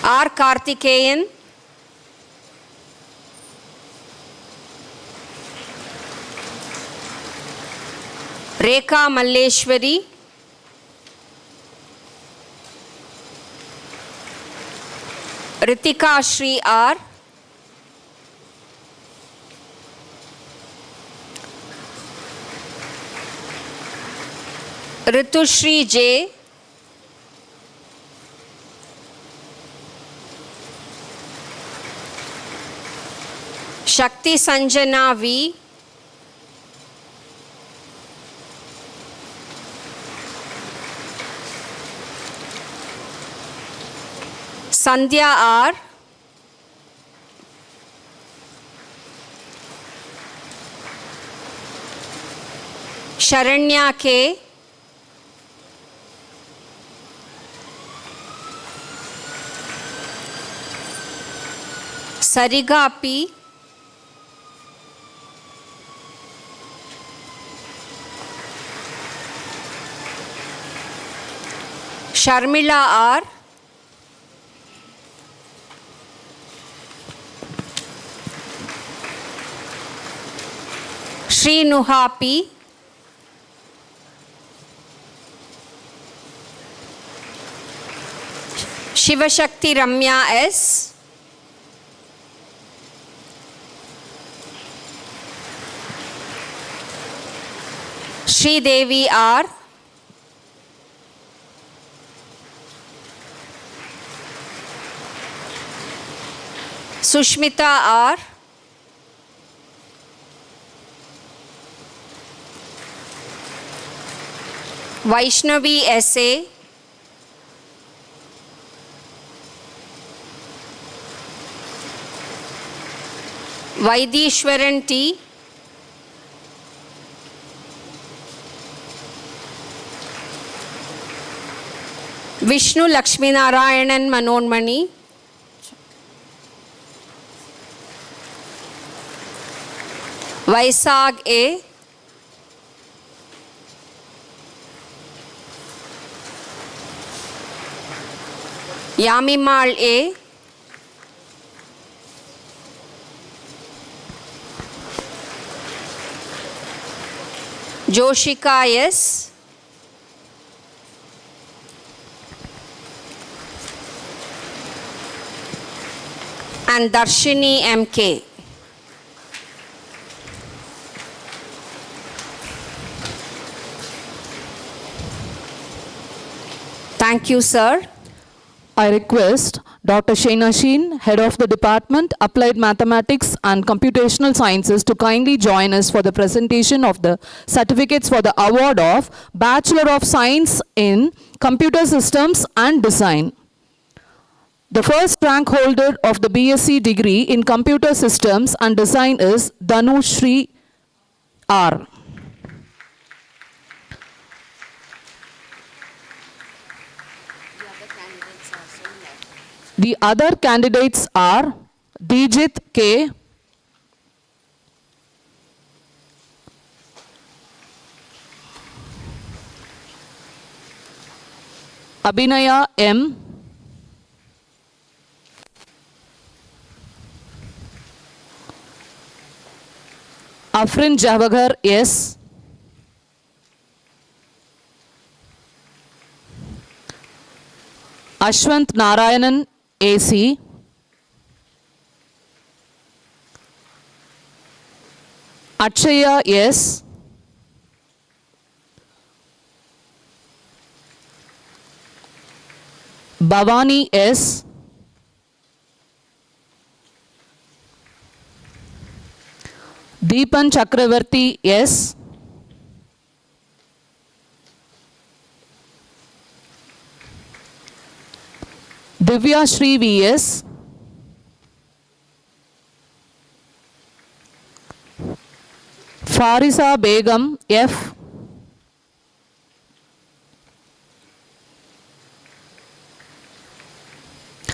[SPEAKER 1] R. Karthikeyan, Rekha Malleshwari, Ritika Shri R, Ritushri J, Shakti Sanjana V, Sandhya R. Sharanya K. Sariga P. Sharmila R. Shri Nuha P. Shivashakti Ramya S. Shri Devi R. Sushmita R. Vaishnavi S.A. Vaidishwaran T. Vishnu Lakshmi Narayanan Manonmani. Vaisag A. Yamimal A. Joshika S. And Darshini M.K. Thank you, sir.
[SPEAKER 2] I request Dr. Shaina Sheen, Head of the Department, Applied Mathematics and Computational Sciences, to kindly join us for the presentation of the certificates for the award of Bachelor of Science in Computer Systems and Design. The first rank holder of the BSc degree in Computer Systems and Design is Dhanushri R. The other candidates are Dijit K. Abhinaya M. Afrin Javagar S. Ashwant Narayanan AC. Akshaya S. Bhavani S. Deepan Chakravarti S. Divya Shri V.S. Farisa Begum F.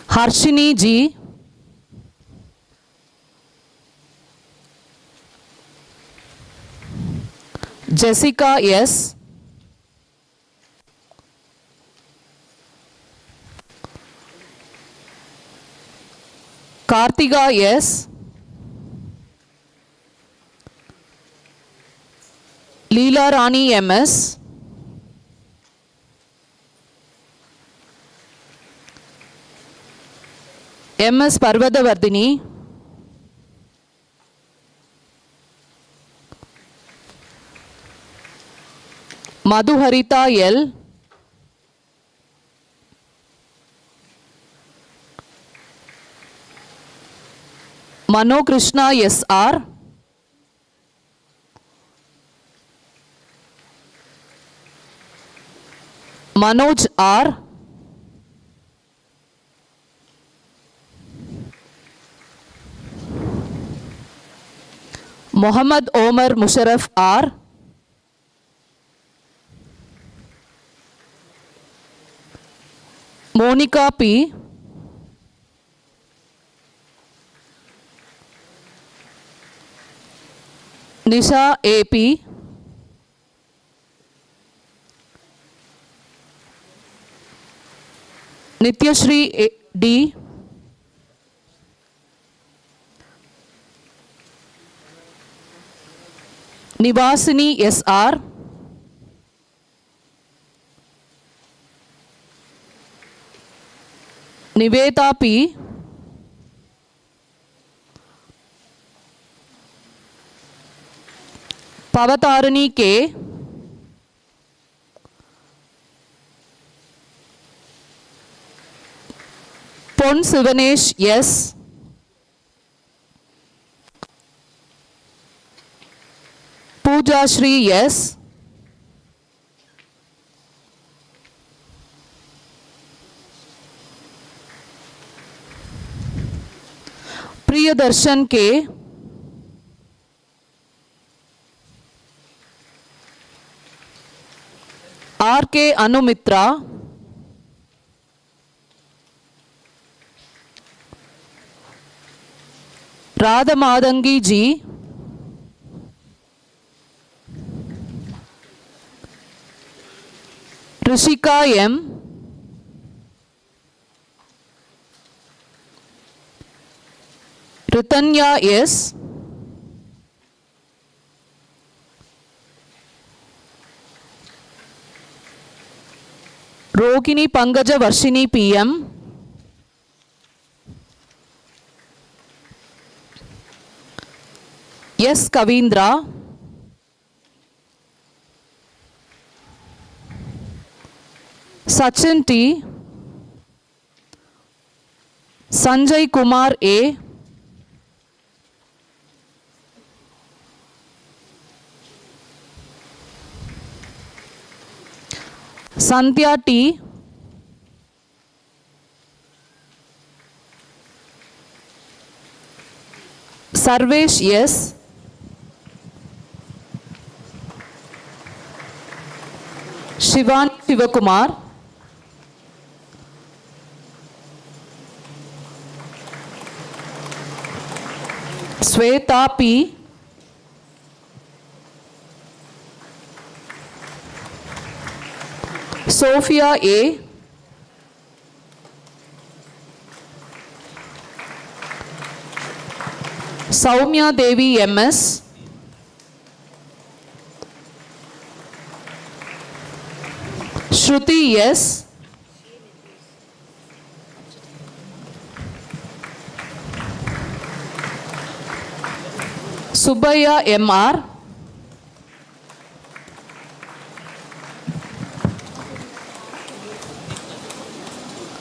[SPEAKER 2] Harshini G. Jessica S. Kartiga S. Leela Rani MS. MS Parvadavardhini. Madhuharita L. Mano Krishna SR. Manoj R. Mohammad Omar Musharraf R. Monica P. Nisha A.P. Nityashri D. Nivasini S.R. Niveta P. Pavatarani K. Pon Sivanesh S. Pooja Shri S. Priyadarshan K. R.K. Anumitra. Radha Madangi G. Rishika M. Ritanya S. Rogini Pangaja Varshini PM. S. Kavindra. Sachin T. Sanjay Kumar A. Sandhya T. Sarvesh S. Shivani Shivakumar. Sweta P. Sophia A. Saumya Devi MS. Shruti S. Subhaya MR.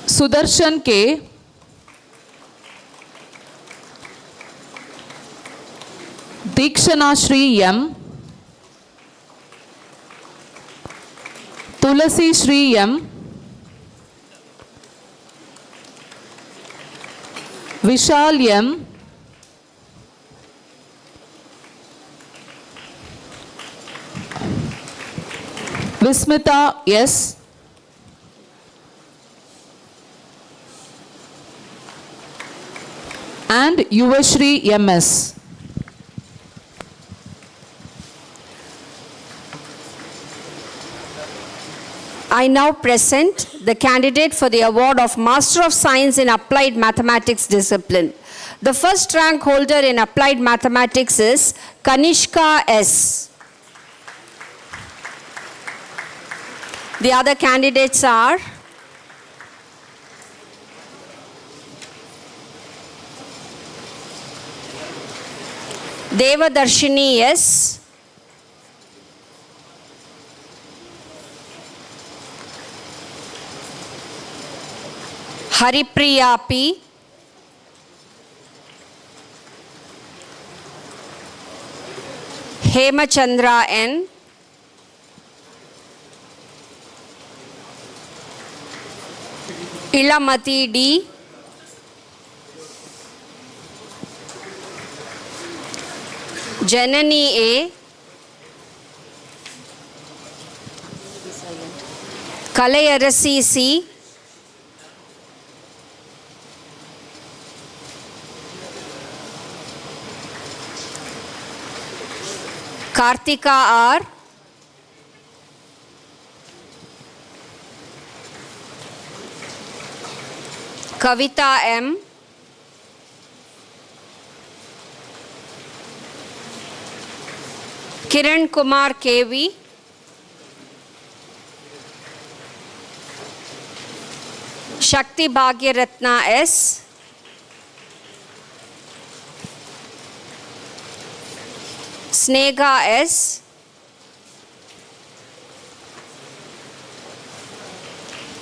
[SPEAKER 2] Sudarshan K. Dikshana Shri M. Tulasi Shri M. Vishal M. Vismita S. And Yuvashri MS.
[SPEAKER 1] I now present the candidate for the award of Master of Science in Applied Mathematics discipline. The first rank holder in Applied Mathematics is Kanishka S. The other candidates are Devadarshini S. Haripriya P. Hemachandra N. Ilamati D. Janani A, Kalayarasi C, Kartika R, Kavita M, Kiran Kumar KV, Shakti Bhagyaratna S, Snega S,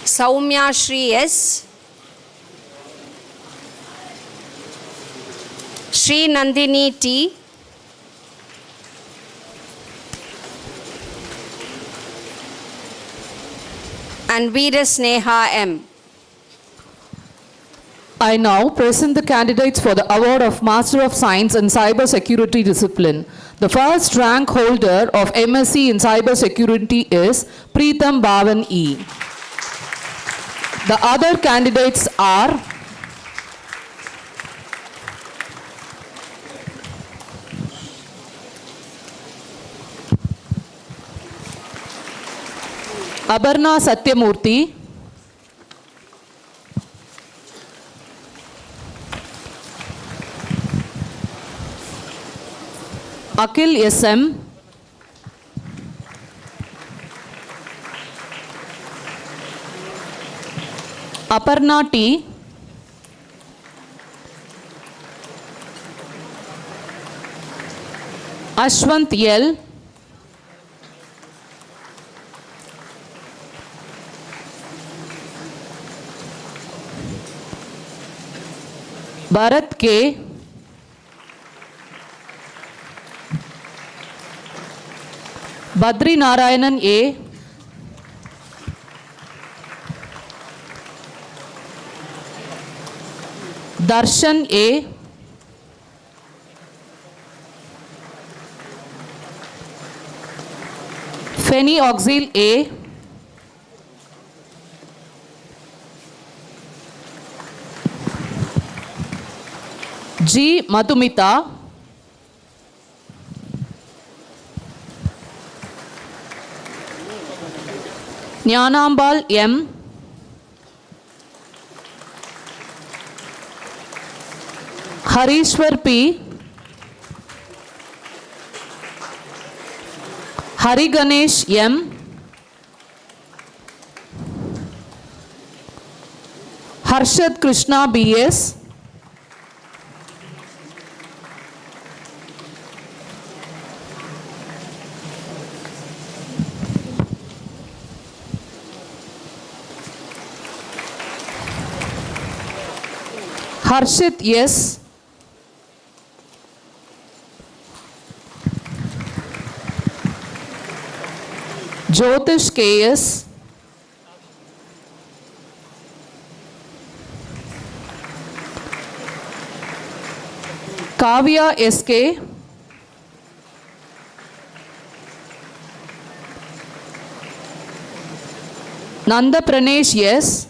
[SPEAKER 1] Saumya Shri S, Shri Nandini T, and Veera Sneha M.
[SPEAKER 2] I now present the candidates for the award of Master of Science in Cyber Security discipline. The first rank holder of MSc in Cyber Security is Preetham Bhavan E. The other candidates are Abarna Satyamurthy, Akil SM, Aparna T, Ashwant L, Bharat K, Badri Narayanan A, Darshan A, Feni Oxil A, G. Madhumita, Jnanambal M, Harishwar P, Hari Ganesh M, Harshad Krishna BS, Harshit S, Jyotish KS, Kavya SK, Nanda Pranesh S,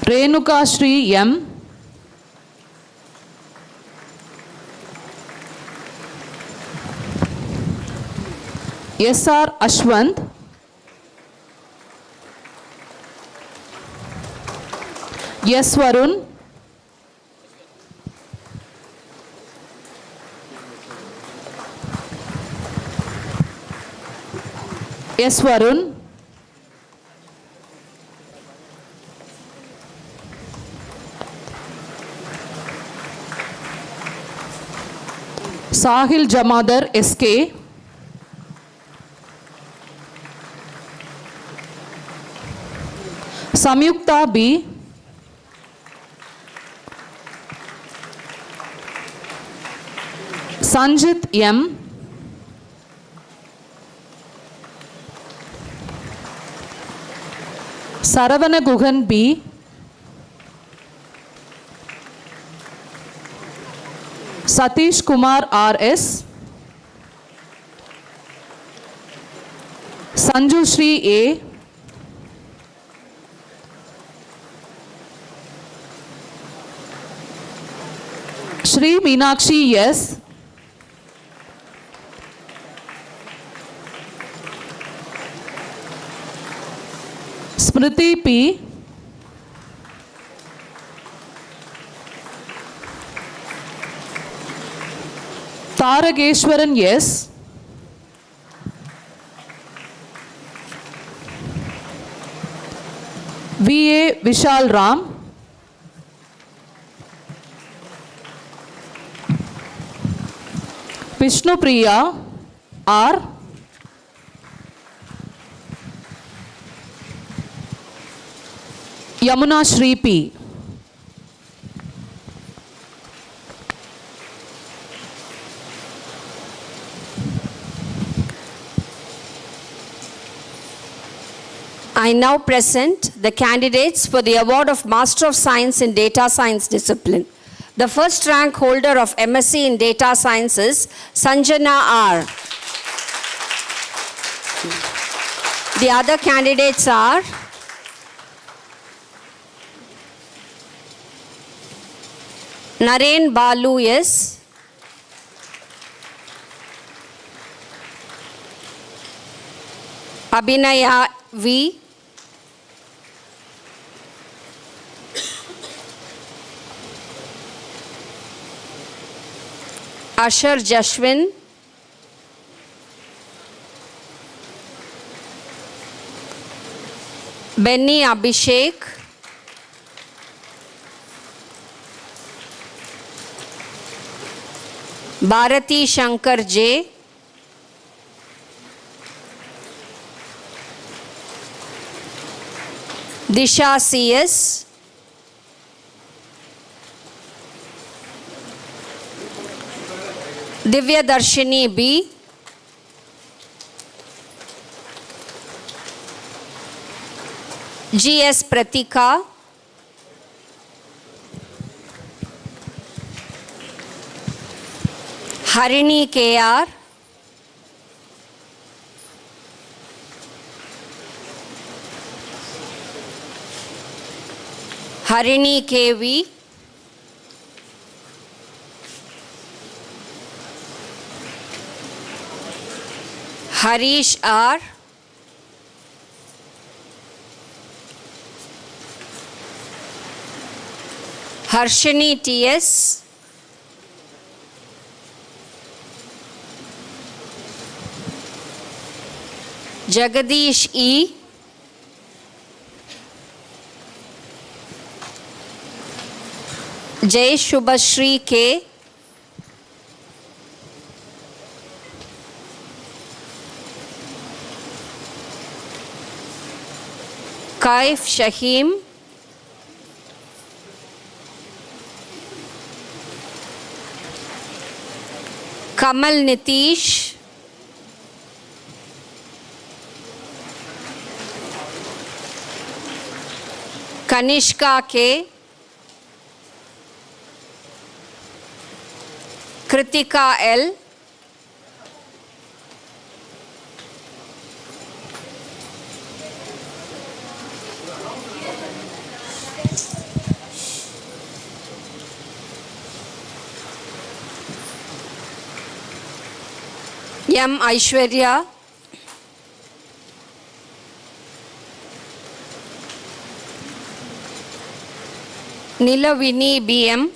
[SPEAKER 2] Renuka Shri M, SR Ashwant, S Varun, S Varun, Sahil Jamadar SK, Samyukta B, Sanjit M, Saravana Guhan B, Satish Kumar R.S., Sanju Shri A., Shri Meenakshi S., Smriti P., Tarageshwaran S., V.A. Vishal Ram, Vishnu Priya R., Yamuna Shri P.
[SPEAKER 1] I now present the candidates for the award of Master of Science in Data Science discipline. The first rank holder of MSc in Data Science is Sanjana R. The other candidates are Naren Balu S., Abhinaya V., Ashar Jashwin, Benny Abhishek, Bharati Shankar J., Disha CS, Divya Darshini B., GS Pratika, Harini KR, Harini KV, Harish R., Harshini TS, Jagadish E., Jay Shubhashri K., Kaif Shahim, Kamal Nitish, Kanishka K., Kritika L., M. Aishwarya, Nilavini BM,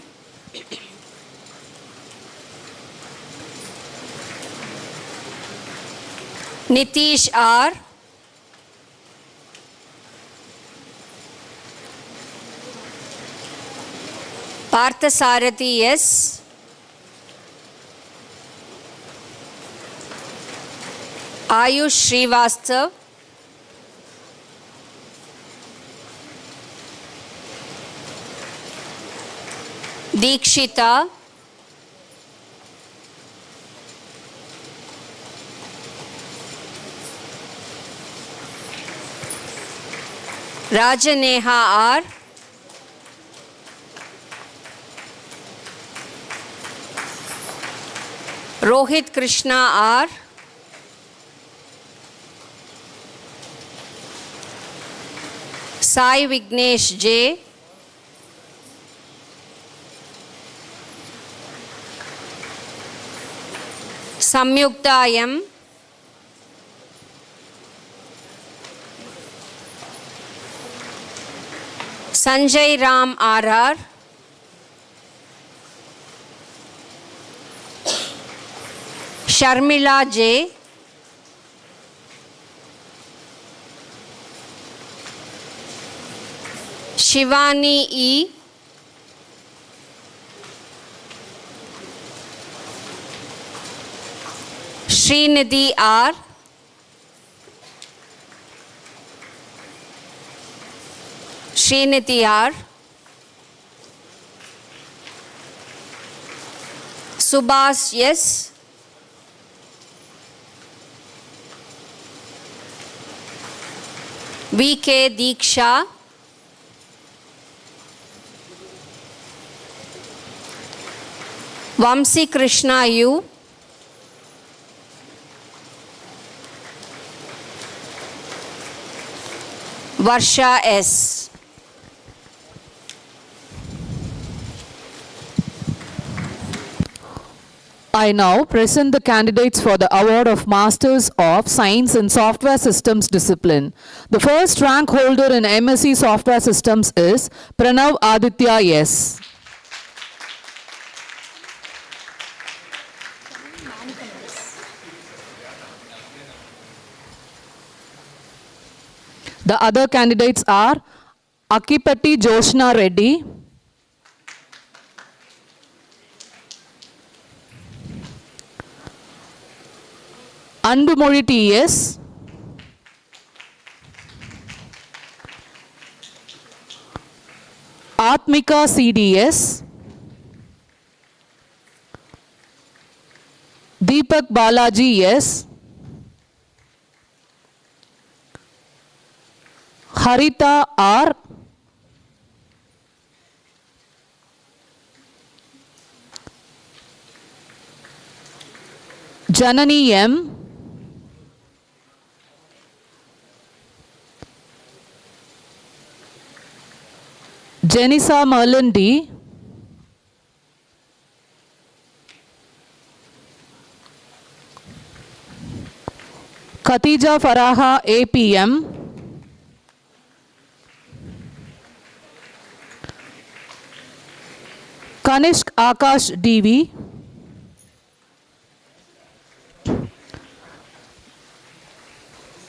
[SPEAKER 1] Nitish R., Parthasarathi S., Ayush Srivastav, Dikshita, Rajaneha R., Rohit Krishna R. Sai Vignesh J. Samyukta M. Sanjay Ram RR. Sharmila J. Shivani E. Srinidhi R. Srinidhi R. Subhas yes. VK Deeksha. Vamsi Krishna U. Varsha S.
[SPEAKER 2] I now present the candidates for the award of Masters of Science in Software Systems discipline. The first rank holder in MSc Software Systems is Pranav Aditya S. The other candidates are Akipatti Joshna Reddy, Andumori T.S., Atmika C.D.S., Deepak Balaji S., Harita R., Janani M., Jenisa Merlin D., Khatija Faraha APM, Kanishk Akash DV,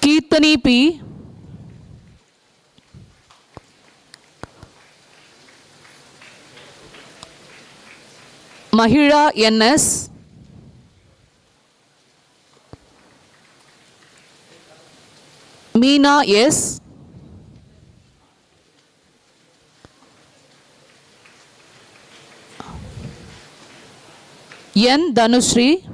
[SPEAKER 2] Keertani P., Mahira NS, Meena S., N. Dhanushri,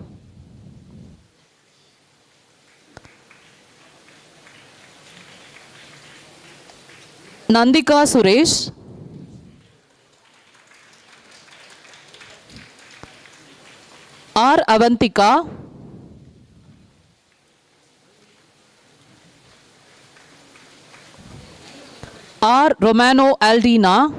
[SPEAKER 2] Nandika Suresh, R. Avantika, R. Romano Aldina,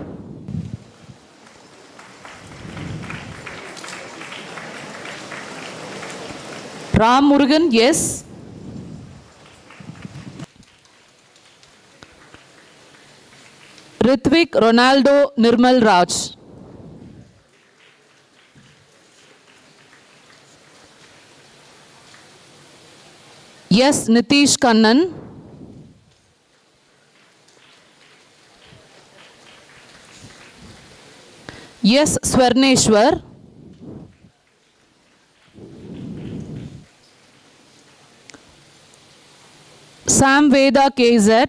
[SPEAKER 2] Ram Murugan, yes. Ritvik Ronaldo Nirmal Raj, yes. Nitish Kannan, yes. Swarneshwar, Sam Veda KZ,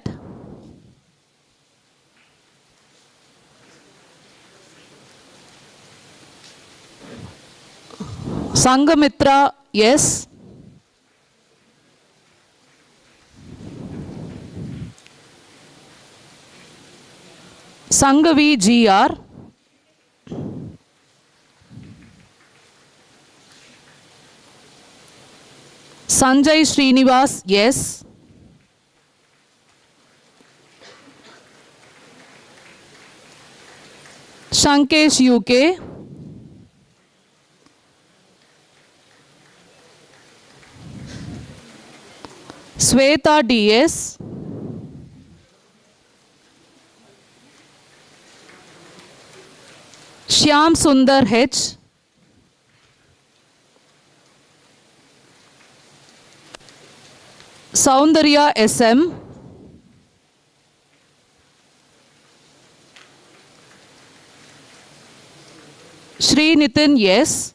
[SPEAKER 2] Sangamitra, yes. Sangavi GR, Sanjay Srinivas, yes. Shankesh UK. Sweta DS. Shyam Sundar H. Soundarya SM. Shri Nitin, yes.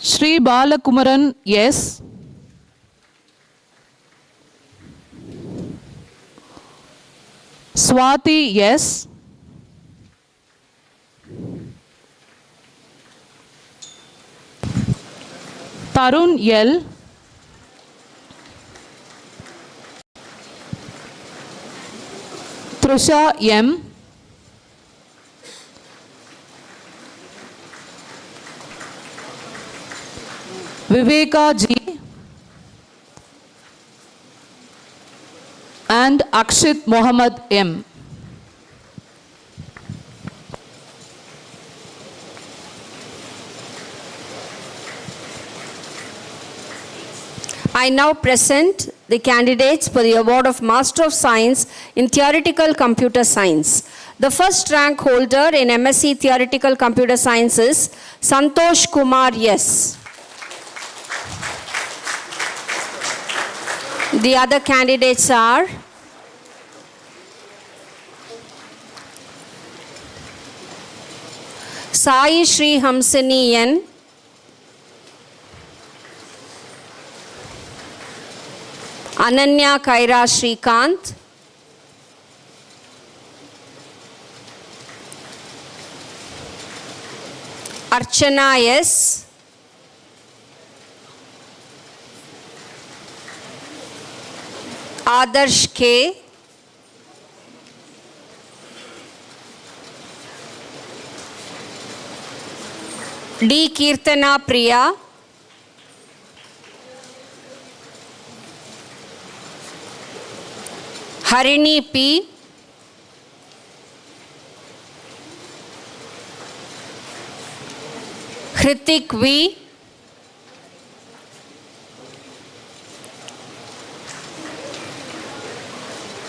[SPEAKER 2] Shri Balakumaran, yes. Swati, yes. Tarun L. Trisha M. Viveka G. And Akshit Mohammed M.
[SPEAKER 1] I now present the candidates for the award of Master of Science in Theoretical Computer Science. The first rank holder in MSc Theoretical Computer Science is Santosh Kumar S. The other candidates are Sai Shri Hamsini N. Ananya Kaira Shrikant, Archana S, Adarsh K, D. Kirtana Priya, Harini P, Hritik V,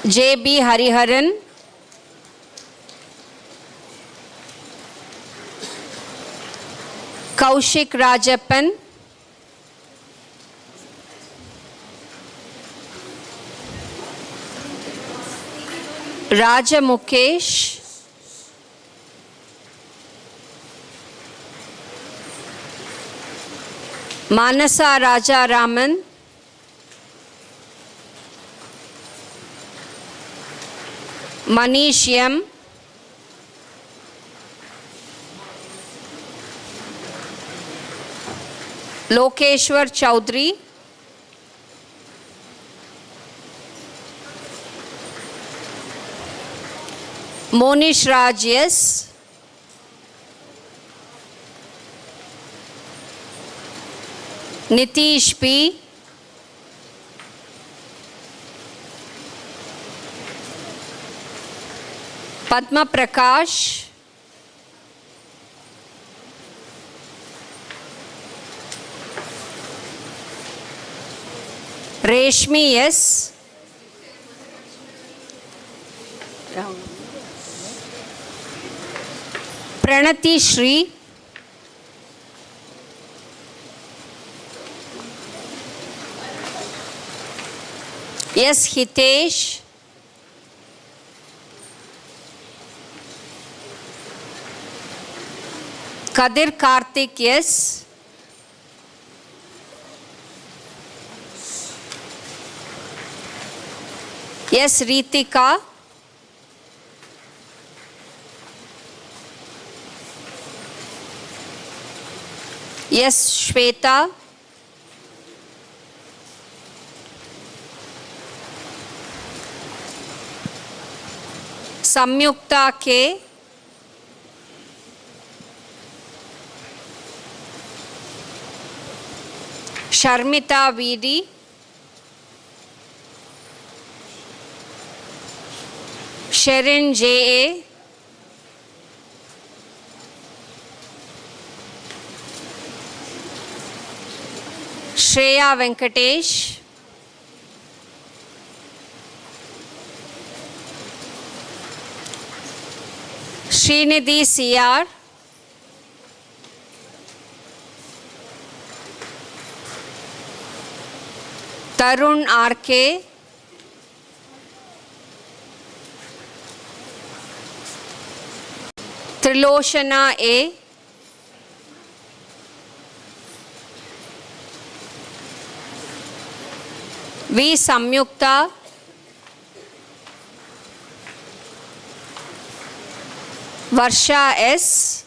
[SPEAKER 1] J.B. Hariharan, Kaushik Rajappan, Raja Mukesh, Manasa Raja Raman, Manish M, Lokeshwar Chaudhary, Monish Raj S, Nitish P, Padma Prakash, Reshmi S, Pranati Shri, S. Hitesh, Kadir Karthik S, S. Ritika, S. Shweta, Samyukta K, Sharmita VD, Sherin JA, Shreya Venkatesh, Srinidhi CR, Tarun RK, Triloshana A, V. Samyukta, Varsha S,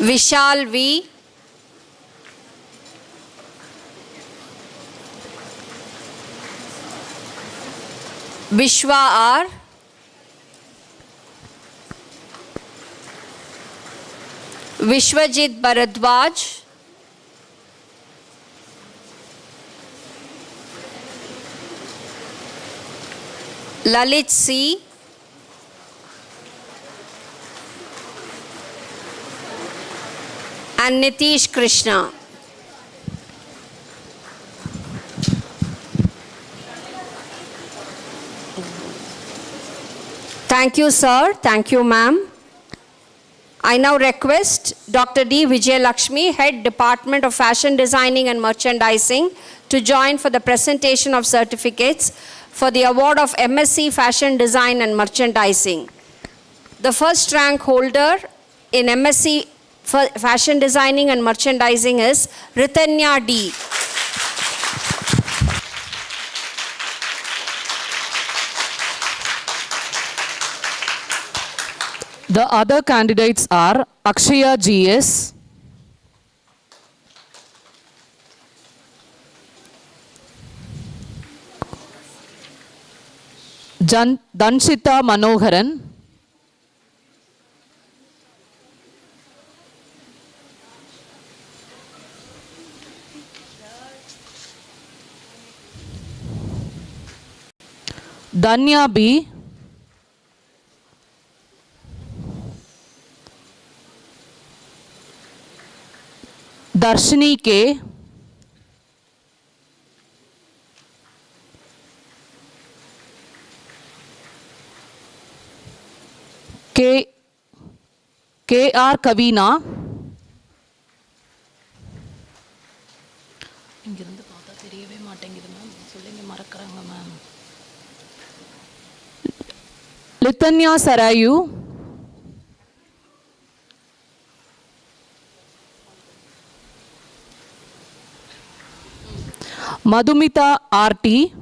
[SPEAKER 1] Vishal V, Vishwa R, Vishwajit Bharadwaj, Lalit C, and Nitish Krishna. Thank you, sir. Thank you, ma'am. I now request Dr. D. Vijay Lakshmi, Head Department of Fashion Designing and Merchandising, to join for the presentation of certificates for the award of MSc Fashion Design and Merchandising. The first rank holder in MSc Fashion Designing and Merchandising is Ritanya D.
[SPEAKER 2] The other candidates are Akshaya GS, Danshita Manoharan, Danya B, Darshini K, K.R. Kavina, Litanya Sarayu, Madhumita RT,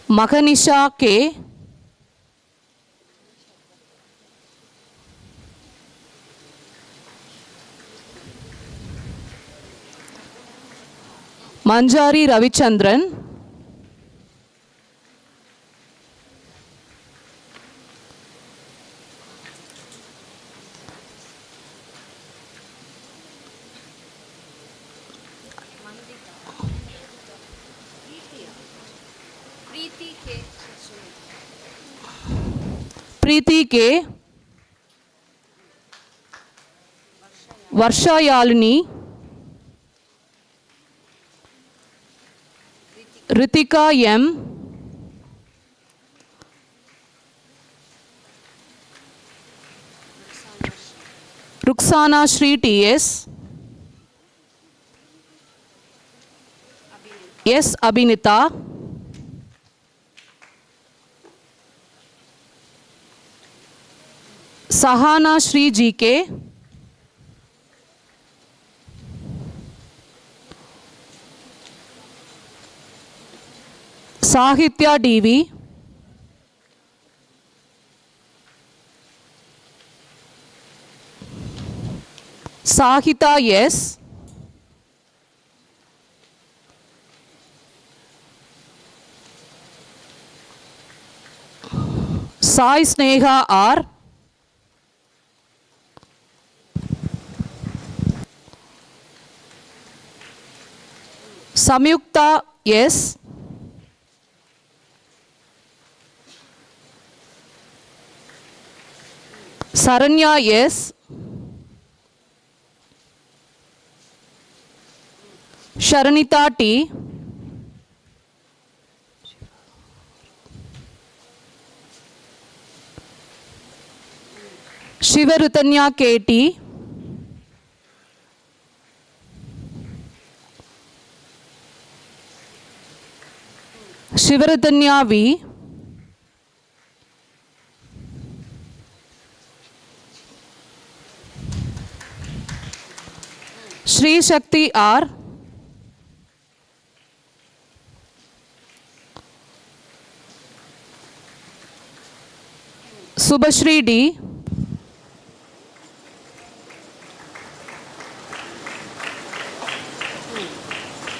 [SPEAKER 2] Makanisha K, Manjari Ravichandran, Preeti K, Varsha Yalini, Ritika M, Ruksana Shri TS, S. Abhinita, Sahana Shri GK, Sahitya DV, Sahita S, Sai Sneha R. Samyukta S. Saranya S. Sharanita T. Shivarutanya KT. Shivarutanya V. Shri Shakti R. Subhashri D.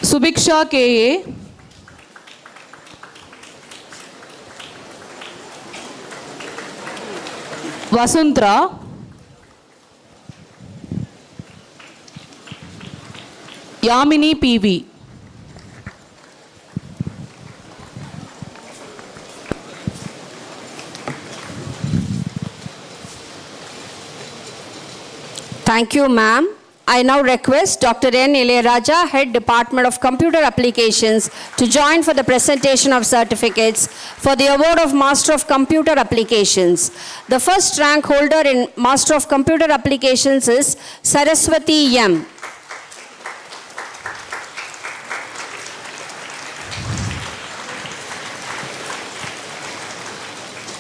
[SPEAKER 2] Subiksha K.A. Vasuntra. Yamini P.V.
[SPEAKER 1] Thank you, ma'am. I now request Dr. N. Ilayaraja, Head Department of Computer Applications, to join for the presentation of certificates for the award of Master of Computer Applications. The first rank holder in Master of Computer Applications is Saraswati M.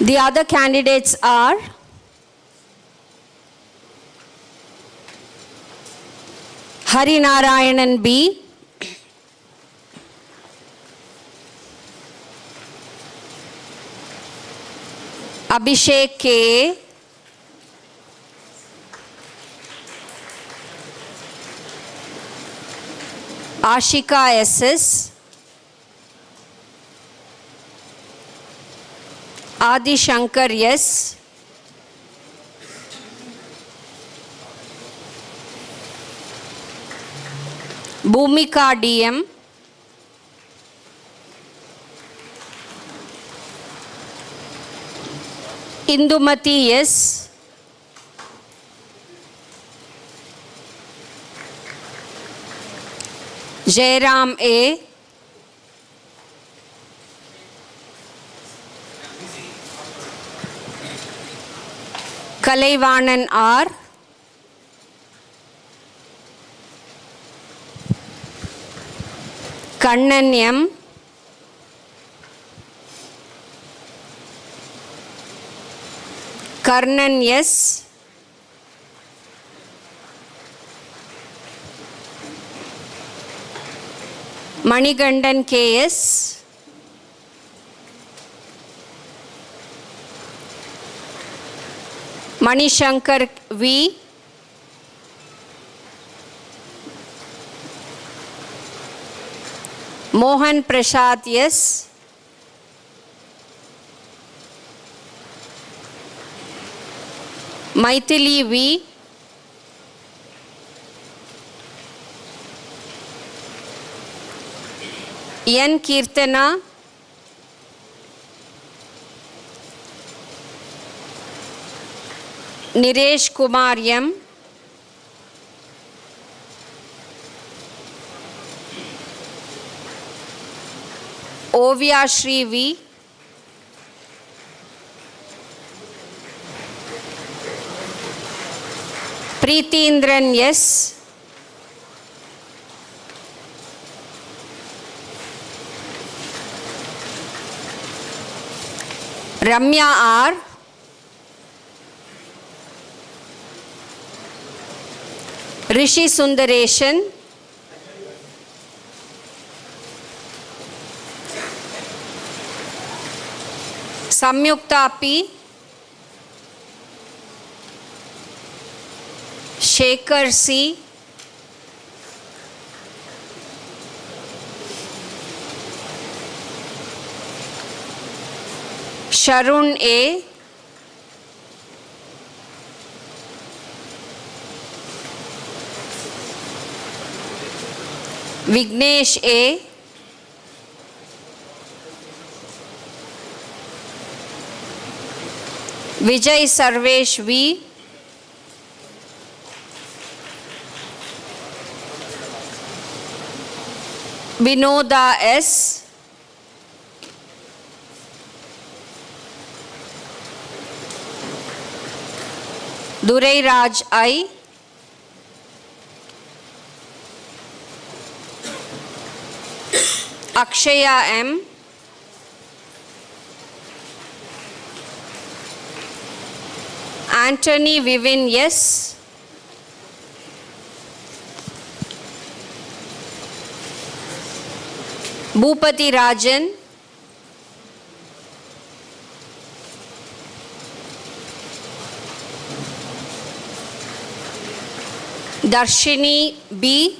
[SPEAKER 1] The other candidates are Hari Narayanan B, Abhishek K, Ashika SS, Adi Shankar S, Bhumika DM, Indumati S, Jairam A, Kalaivanan R, Kannan M, Karnan S, Manigandan KS, Manishankar V, Mohan Prasad S, Maithili V, N. Kirtana, Niresh Kumar M, Ovia Shri V, Preetindran S, Ramya R, Rishi Sundareshan, Samyukta P, Shekhar C, Sharun A, Vignesh A. Vijay Sarvesh V. Vinoda S. Durai Raj I. Akshaya M. Anthony Vivin S. Bhupati Rajan. Darshini B.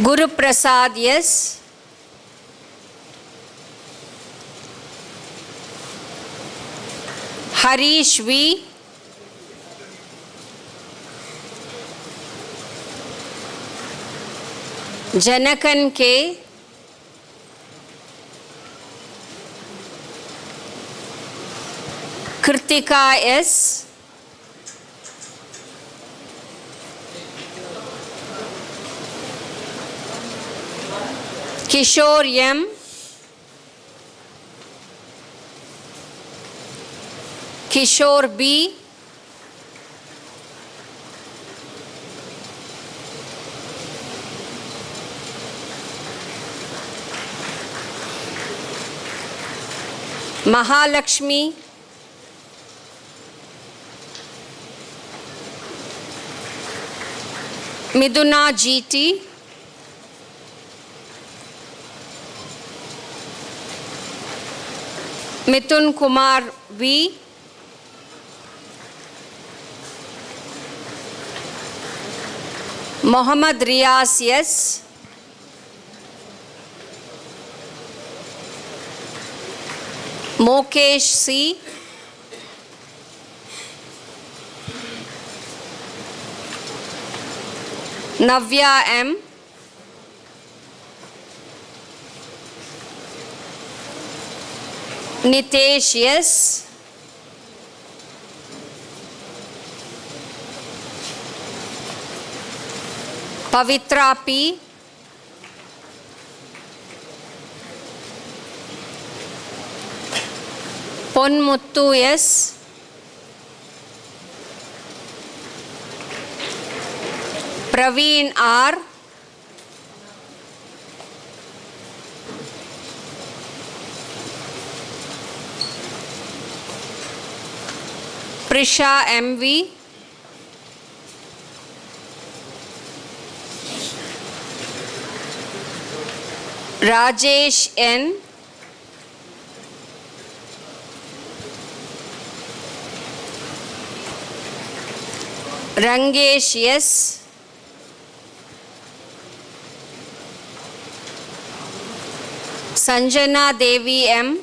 [SPEAKER 1] Guru Prasad S. Harish V. Janakan K. Kritika S. Kishore M. Kishore B. Mahalakshmi. Miduna GT. Mithun Kumar V. Mohammad Riaz S. Mokesh C. Navya M. Nitesh S. Pavitra P. Ponmuttu S. Praveen R. Prisha MV. Rajesh N. Rangesh S. Sanjana Devi M.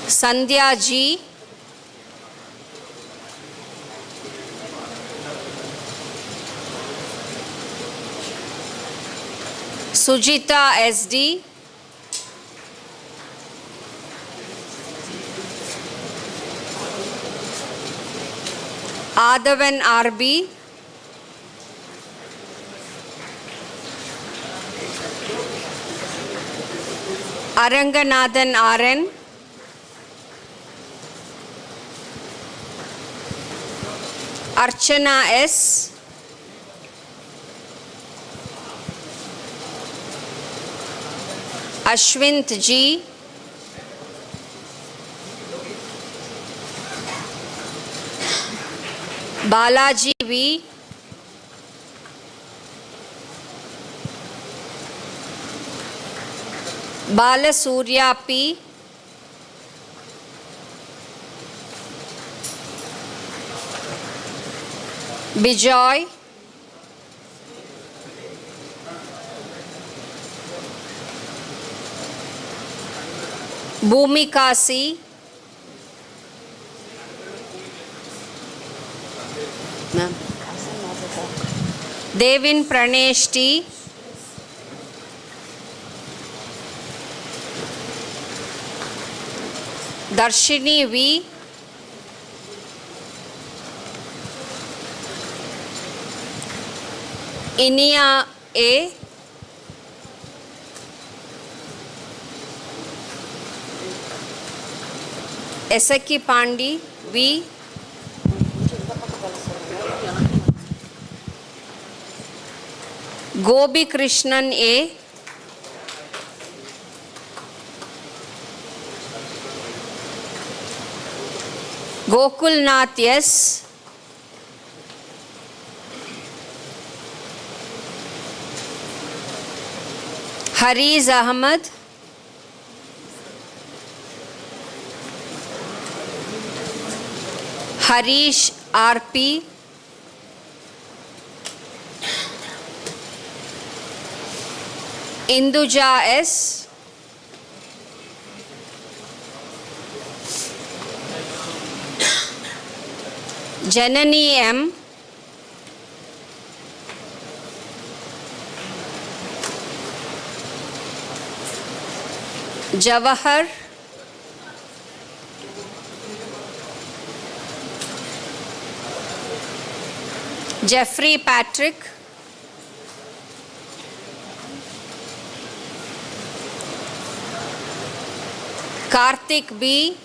[SPEAKER 1] Sandhya G. Sujita SD. Adavan RB. Aranganathan RN. Archana S. Ashwint G. Balaji V. Balasurya P. Bijoy. Bhumika C. Ma'am. Devin Pranesh T. Darshini V. Inia A. Esaki Pandi V. Gobi Krishnan A. Gokul Nath S. Hariz Ahmad. Harish RP. Induja S. Janani M. Jawahar. Jeffrey Patrick. Karthik B.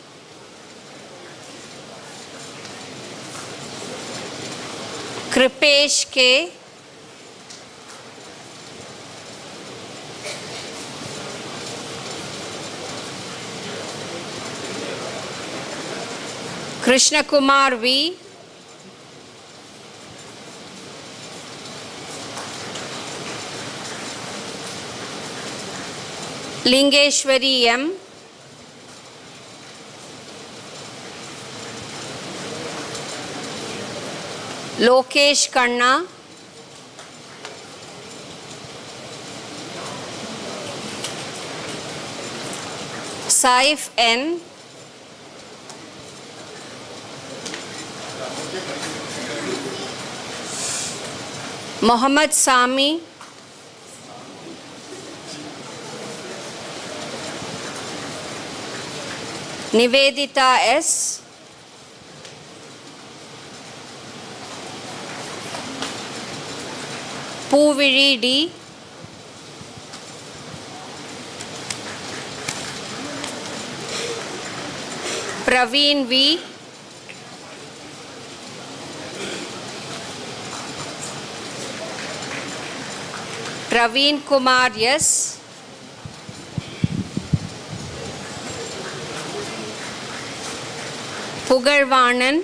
[SPEAKER 1] Kripesh K. Krishna Kumar V. Lingeshwari M. Lokesh Kanna. Saif N. Mohammad Sami. Nivedita S. Puviri D. Praveen V. Praveen Kumar S. Pugarvanan.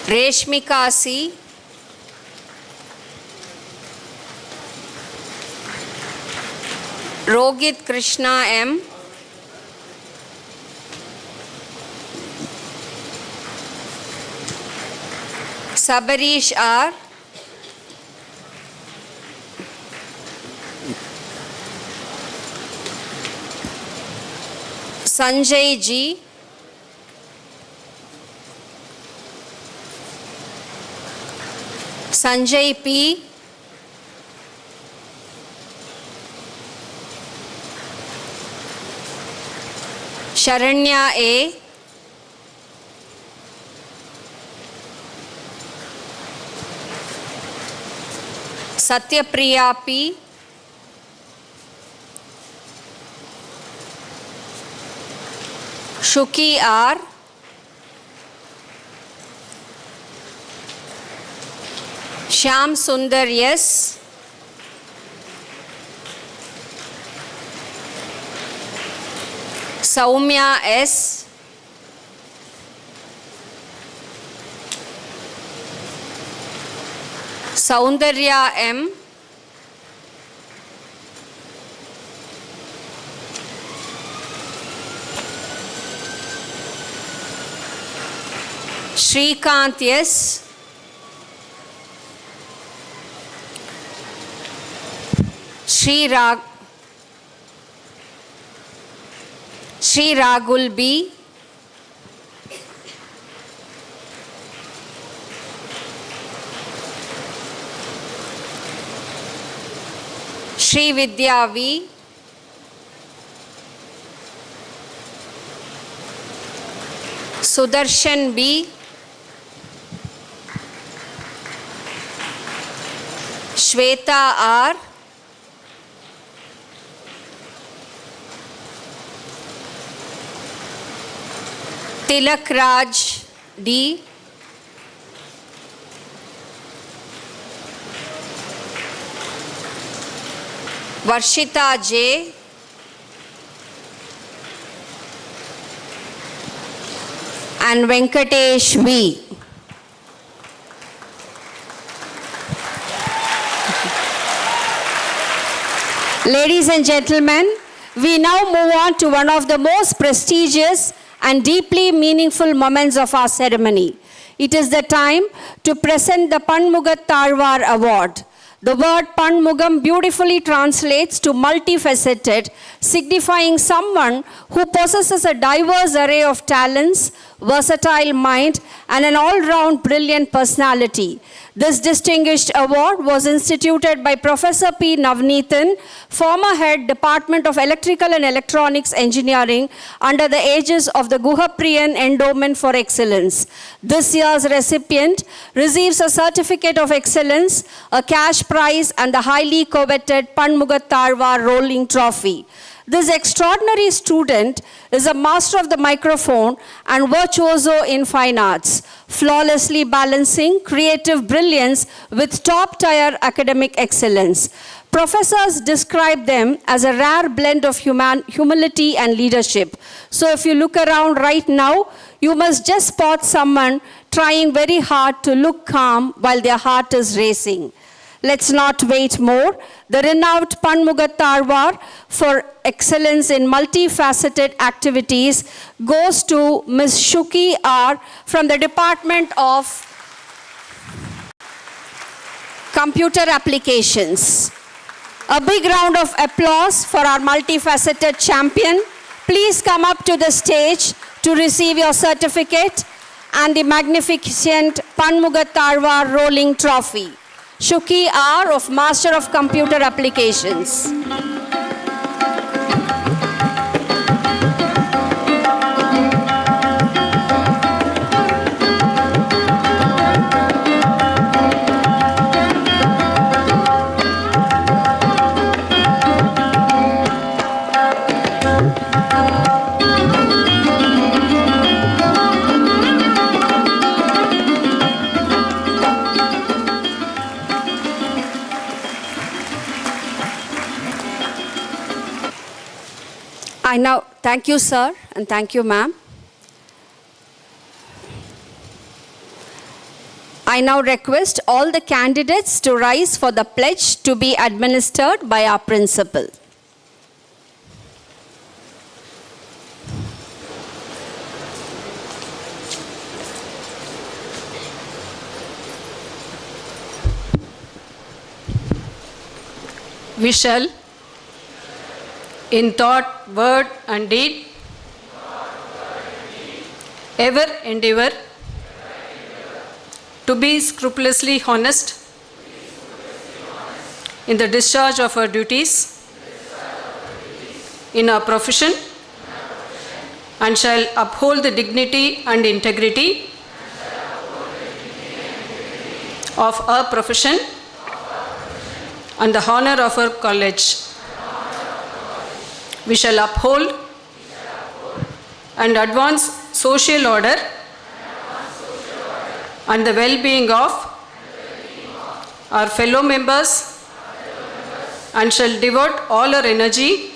[SPEAKER 1] Reshmika C. Rogit Krishna M. Sabarish R. Sanjay G. Sanjay P. Sharanya A. Satyapriya P. Shuki R. Shyam Sundar S. Saumya S. Saundarya M. Shrikant S. Shri Ragul B. Shri Vidya V. Sudarshan B. Shweta R. Tilak Raj D. Varshita J. And Venkatesh V. Ladies and gentlemen, we now move on to one of the most prestigious and deeply meaningful moments of our ceremony. It is the time to present the Panmugat Tarwar Award. The word Panmugam beautifully translates to multifaceted, signifying someone who possesses a diverse array of talents, versatile mind, and an all-round brilliant personality. This distinguished award was instituted by Professor P. Navneethan, former head Department of Electrical and Electronics Engineering, under the aegis of the Guhapriyan Endowment for Excellence. This year's recipient receives a certificate of excellence, a cash prize, and the highly coveted Panmugat Tarwar Rolling Trophy. This extraordinary student is a master of the microphone and virtuoso in fine arts, flawlessly balancing creative brilliance with top-tier academic excellence. Professors describe them as a rare blend of humility and leadership. So if you look around right now, you must just spot someone trying very hard to look calm while their heart is racing. Let's not wait more. The renowned Panmugat Tarwar for excellence in multifaceted activities goes to Ms. Shuki R. from the Department of Computer Applications. A big round of applause for our multifaceted champion. Please come up to the stage to receive your certificate and the magnificent Panmugat Tarwar Rolling Trophy. Shuki R. of Master of Computer Applications. I now thank you, sir, and thank you, ma'am. I now request all the candidates to rise for the pledge to be administered by our principal.
[SPEAKER 5] We shall, in thought, word, and deed, ever endeavor to be scrupulously honest in the discharge of our duties in our profession, and shall uphold the dignity and integrity of our profession and the honor of our college. We shall uphold and advance social order and the well-being of our fellow members, and shall devote all our energy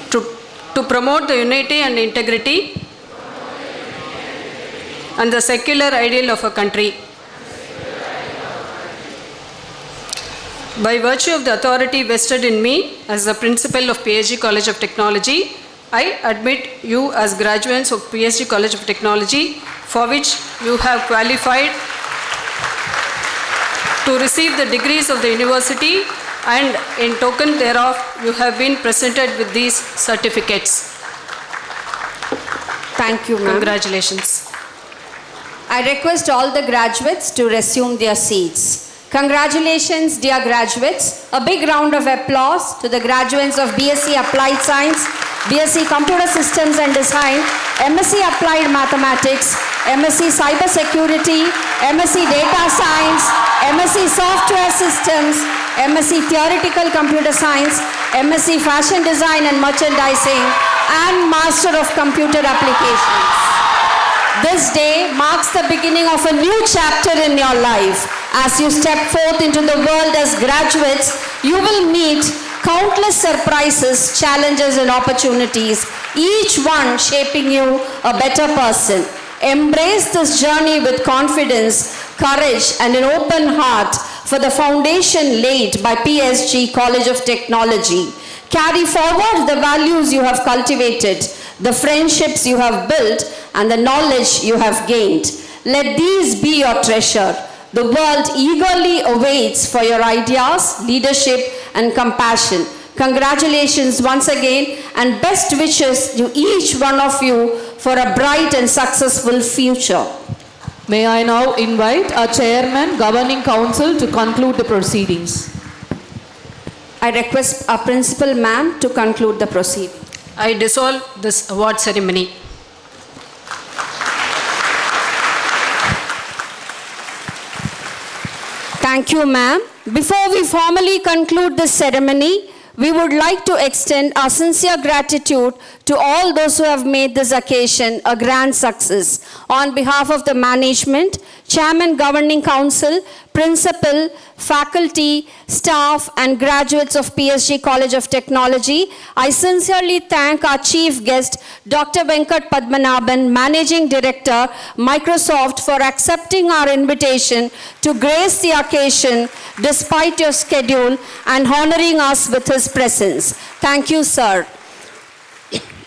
[SPEAKER 5] to promote the unity and integrity and the secular ideal of our country. By virtue of the authority vested in me as the principal of PSG College of Technology, I admit you as graduates of PSG College of Technology, for which you have qualified to receive the degrees of the university and in token thereof, you have been presented with these certificates.
[SPEAKER 1] Thank you, ma'am.
[SPEAKER 5] Congratulations.
[SPEAKER 1] I request all the graduates to resume their seats. Congratulations, dear graduates. A big round of applause to the graduates of BSc Applied Science, BSc Computer Systems and Design, MSc Applied Mathematics, MSc Cyber Security, MSc Data Science, MSc Software Systems, MSc Theoretical Computer Science, MSc Fashion Design and Merchandising, and Master of Computer Applications. This day marks the beginning of a new chapter in your life. As you step forth into the world as graduates, you will meet countless surprises, challenges, and opportunities, each one shaping you a better person. Embrace this journey with confidence, courage, and an open heart for the foundation laid by PSG College of Technology. Carry forward the values you have cultivated, the friendships you have built, and the knowledge you have gained. Let these be your treasure. The world eagerly awaits for your ideas, leadership, and compassion. Congratulations once again, and best wishes to each one of you for a bright and successful future.
[SPEAKER 2] May I now invite our Chairman, Governing Council to conclude the proceedings.
[SPEAKER 1] I request our Principal Ma'am to conclude the proceeding.
[SPEAKER 5] I dissolve this award ceremony.
[SPEAKER 1] Thank you, ma'am. Before we formally conclude this ceremony, we would like to extend our sincere gratitude to all those who have made this occasion a grand success. On behalf of the management, Chairman, Governing Council, Principal, faculty, staff, and graduates of PSG College of Technology, I sincerely thank our chief guest, Dr. Venkat Padmanabhan, Managing Director, Microsoft, for accepting our invitation to grace the occasion despite your schedule and honoring us with his presence. Thank you, sir.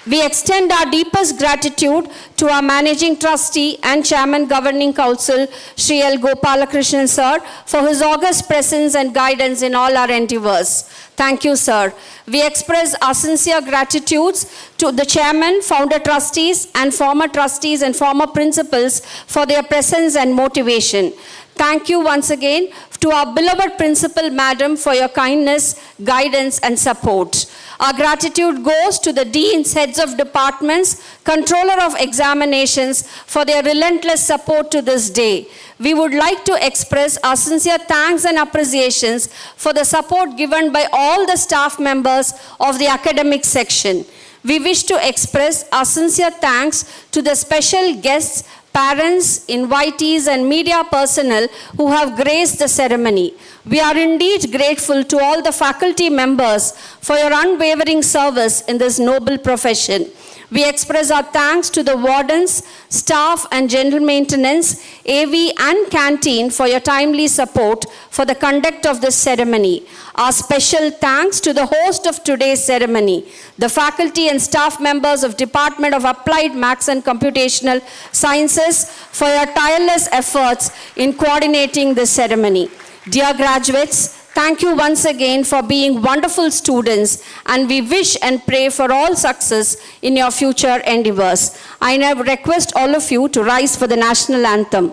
[SPEAKER 1] We extend our deepest gratitude to our Managing Trustee and Chairman Governing Council, Sri L. Gopalakrishnan sir, for his august presence and guidance in all our endeavors. Thank you, sir. We express our sincere gratitudes to the Chairman, Founder Trustees, and former trustees and former principals for their presence and motivation. Thank you once again to our beloved Principal Madam for your kindness, guidance, and support. Our gratitude goes to the deans, heads of departments, controller of examinations for their relentless support to this day. We would like to express our sincere thanks and appreciations for the support given by all the staff members of the academic section. We wish to express our sincere thanks to the special guests, parents, invitees, and media personnel who have graced the ceremony. We are indeed grateful to all the faculty members for your unwavering service in this noble profession. We express our thanks to the wardens, staff, and general maintenance, AV, and canteen for your timely support for the conduct of this ceremony. Our special thanks to the host of today's ceremony, the faculty and staff members of Department of Applied Maths and Computational Sciences for your tireless efforts in coordinating this ceremony. Dear graduates, thank you once again for being wonderful students, and we wish and pray for all success in your future endeavors. I now request all of you to rise for the national anthem.